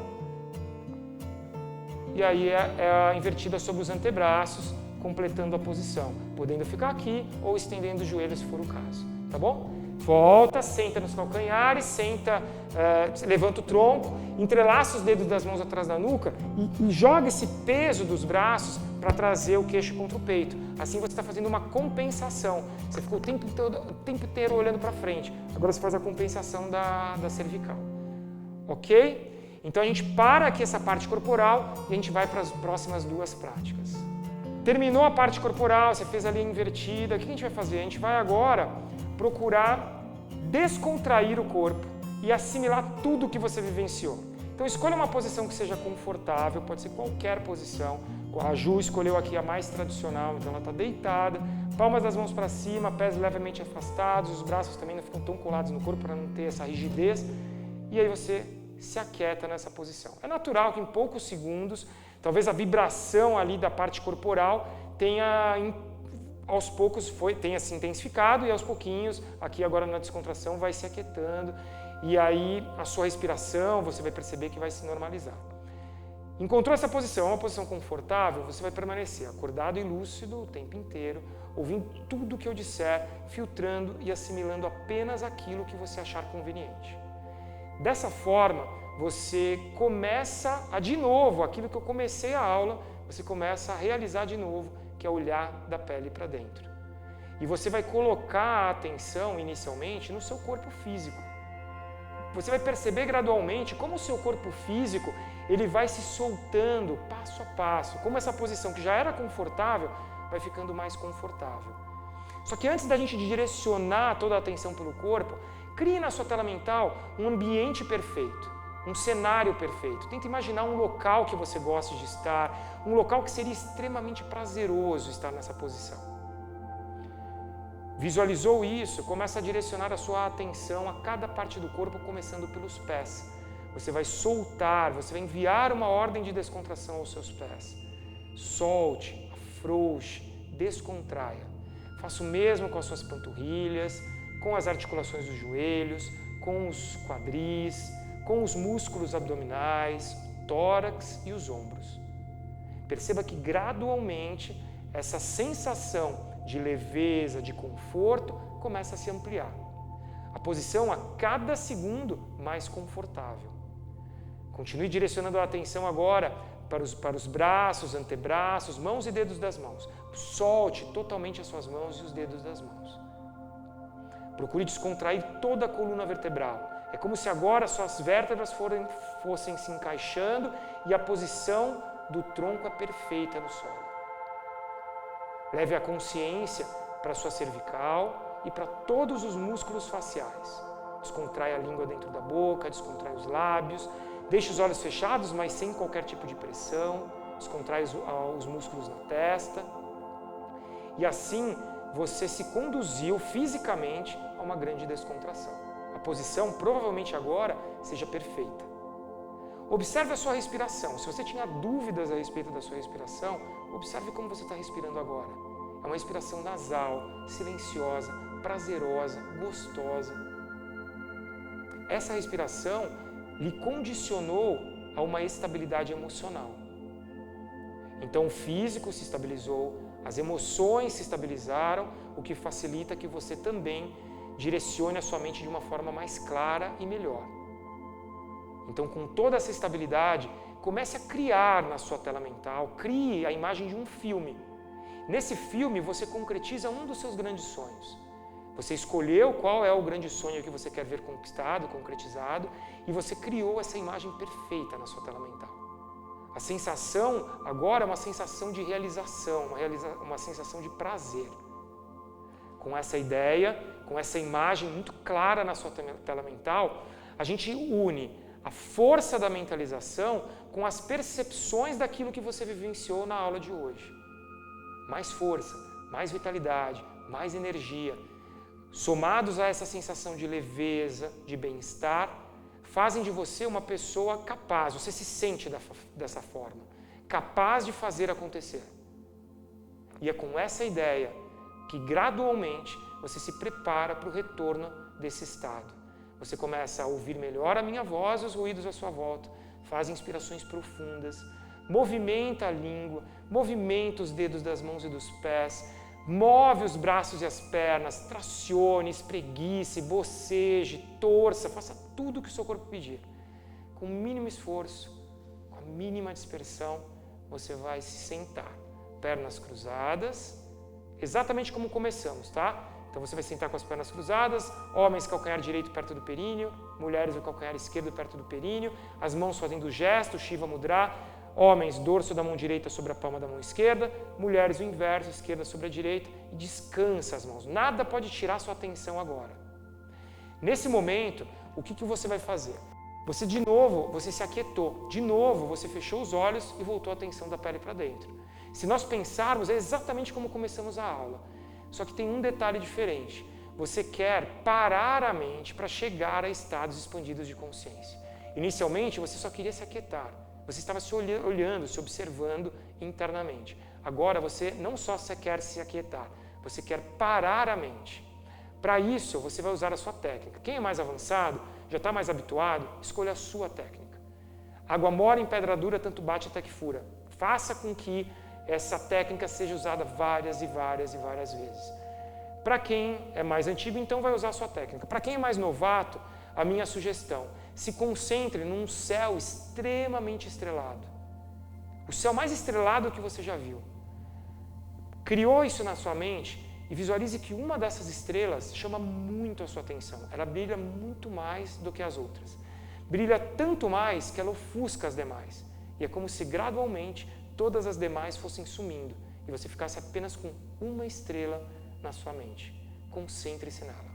[SPEAKER 1] e aí é a invertida sobre os antebraços, completando a posição, podendo ficar aqui ou estendendo os joelhos se for o caso, tá bom? Volta, senta nos calcanhares, senta, levanta o tronco, entrelaça os dedos das mãos atrás da nuca e joga esse peso dos braços para trazer o queixo contra o peito. Assim você está fazendo uma compensação. Você ficou o tempo inteiro olhando para frente. Agora você faz a compensação da cervical. Ok? Então a gente para aqui essa parte corporal e a gente vai para as próximas duas práticas. Terminou a parte corporal, você fez a linha invertida. O que a gente vai fazer? A gente vai agora procurar descontrair o corpo e assimilar tudo que você vivenciou. Então escolha uma posição que seja confortável, pode ser qualquer posição. A Ju escolheu aqui a mais tradicional, então ela está deitada, palmas das mãos para cima, pés levemente afastados, os braços também não ficam tão colados no corpo para não ter essa rigidez. E aí você se aquieta nessa posição. É natural que em poucos segundos, talvez a vibração ali da parte corporal tenha aos poucos tenha se intensificado e aos pouquinhos, aqui agora na descontração, vai se aquietando e aí a sua respiração, você vai perceber que vai se normalizar. Encontrou essa posição, uma posição confortável, você vai permanecer acordado e lúcido o tempo inteiro, ouvindo tudo que eu disser, filtrando e assimilando apenas aquilo que você achar conveniente. Dessa forma, você começa a, de novo, aquilo que eu comecei a aula, você começa a realizar de novo, que é olhar da pele para dentro. E você vai colocar a atenção, inicialmente, no seu corpo físico. Você vai perceber gradualmente como o seu corpo físico ele vai se soltando passo a passo, como essa posição que já era confortável vai ficando mais confortável. Só que antes da gente direcionar toda a atenção pelo corpo, crie na sua tela mental um ambiente perfeito, um cenário perfeito. Tenta imaginar um local que você goste de estar, um local que seria extremamente prazeroso estar nessa posição. Visualizou isso? Começa a direcionar a sua atenção a cada parte do corpo, começando pelos pés. Você vai soltar, você vai enviar uma ordem de descontração aos seus pés. Solte, afrouxe, descontraia. Faça o mesmo com as suas panturrilhas, com as articulações dos joelhos, com os quadris, com os músculos abdominais, tórax e os ombros. Perceba que gradualmente essa sensação de leveza, de conforto, começa a se ampliar. A posição a cada segundo mais confortável. Continue direcionando a atenção agora para os braços, antebraços, mãos e dedos das mãos. Solte totalmente as suas mãos e os dedos das mãos. Procure descontrair toda a coluna vertebral. É como se agora suas vértebras fossem se encaixando e a posição do tronco é perfeita no solo. Leve a consciência para a sua cervical e para todos os músculos faciais. Descontrai a língua dentro da boca, descontrai os lábios, deixe os olhos fechados, mas sem qualquer tipo de pressão, descontrai os músculos na testa. E assim você se conduziu fisicamente a uma grande descontração. A posição provavelmente agora seja perfeita. Observe a sua respiração. Se você tinha dúvidas a respeito da sua respiração, observe como você está respirando agora. É uma respiração nasal, silenciosa, prazerosa, gostosa. Essa respiração lhe condicionou a uma estabilidade emocional. Então o físico se estabilizou, as emoções se estabilizaram, o que facilita que você também direcione a sua mente de uma forma mais clara e melhor. Então, com toda essa estabilidade, comece a criar na sua tela mental, crie a imagem de um filme. Nesse filme, você concretiza um dos seus grandes sonhos. Você escolheu qual é o grande sonho que você quer ver conquistado, concretizado, e você criou essa imagem perfeita na sua tela mental. A sensação agora é uma sensação de realização, uma sensação de prazer. Com essa ideia, com essa imagem muito clara na sua tela mental, a gente une a força da mentalização com as percepções daquilo que você vivenciou na aula de hoje. Mais força, mais vitalidade, mais energia, somados a essa sensação de leveza, de bem-estar, fazem de você uma pessoa capaz, você se sente dessa forma, capaz de fazer acontecer. E é com essa ideia que gradualmente você se prepara para o retorno desse estado. Você começa a ouvir melhor a minha voz e os ruídos à sua volta, faz inspirações profundas, movimenta a língua, movimenta os dedos das mãos e dos pés, move os braços e as pernas, tracione, espreguice, boceje, torça, faça tudo o que o seu corpo pedir. Com o mínimo esforço, com a mínima dispersão, você vai se sentar. Pernas cruzadas, exatamente como começamos, tá? Então você vai sentar com as pernas cruzadas, homens calcanhar direito perto do períneo, mulheres o calcanhar esquerdo perto do períneo, as mãos fazendo o gesto, Shiva Mudra, homens dorso da mão direita sobre a palma da mão esquerda, mulheres o inverso, esquerda sobre a direita, e descansa as mãos. Nada pode tirar sua atenção agora. Nesse momento, o que você vai fazer? Você de novo, você se aquietou, de novo você fechou os olhos e voltou a atenção da pele para dentro. Se nós pensarmos, é exatamente como começamos a aula. Só que tem um detalhe diferente. Você quer parar a mente para chegar a estados expandidos de consciência. Inicialmente, você só queria se aquietar. Você estava se olhando, se observando internamente. Agora, você não só quer se aquietar, você quer parar a mente. Para isso, você vai usar a sua técnica. Quem é mais avançado, já está mais habituado, escolha a sua técnica. Água mora em pedra dura, tanto bate até que fura. Faça com que essa técnica seja usada várias e várias e várias vezes. Para quem é mais antigo, então vai usar a sua técnica. Para quem é mais novato, a minha sugestão, se concentre num céu extremamente estrelado. O céu mais estrelado que você já viu. Criou isso na sua mente e visualize que uma dessas estrelas chama muito a sua atenção. Ela brilha muito mais do que as outras. Brilha tanto mais que ela ofusca as demais. E é como se gradualmente todas as demais fossem sumindo e você ficasse apenas com uma estrela na sua mente. Concentre-se nela.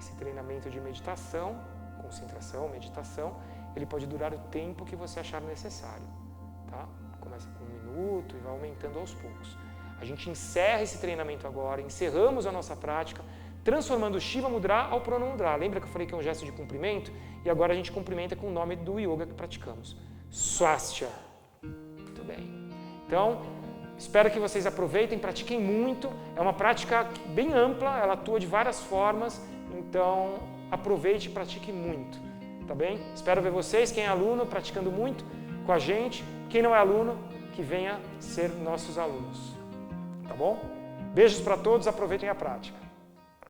[SPEAKER 1] Esse treinamento de meditação, concentração, meditação, ele pode durar o tempo que você achar necessário, tá? Começa com 1 minuto e vai aumentando aos poucos. A gente encerra esse treinamento agora, encerramos a nossa prática, transformando o Shiva Mudra ao Prana Mudra. Lembra que eu falei que é um gesto de cumprimento? E agora a gente cumprimenta com o nome do yoga que praticamos. Swastika. Muito bem. Então, espero que vocês aproveitem, pratiquem muito. É uma prática bem ampla, ela atua de várias formas. Então, aproveite e pratique muito, tá bem? Espero ver vocês, quem é aluno, praticando muito com a gente. Quem não é aluno, que venha ser nossos alunos, tá bom? Beijos para todos, aproveitem a prática.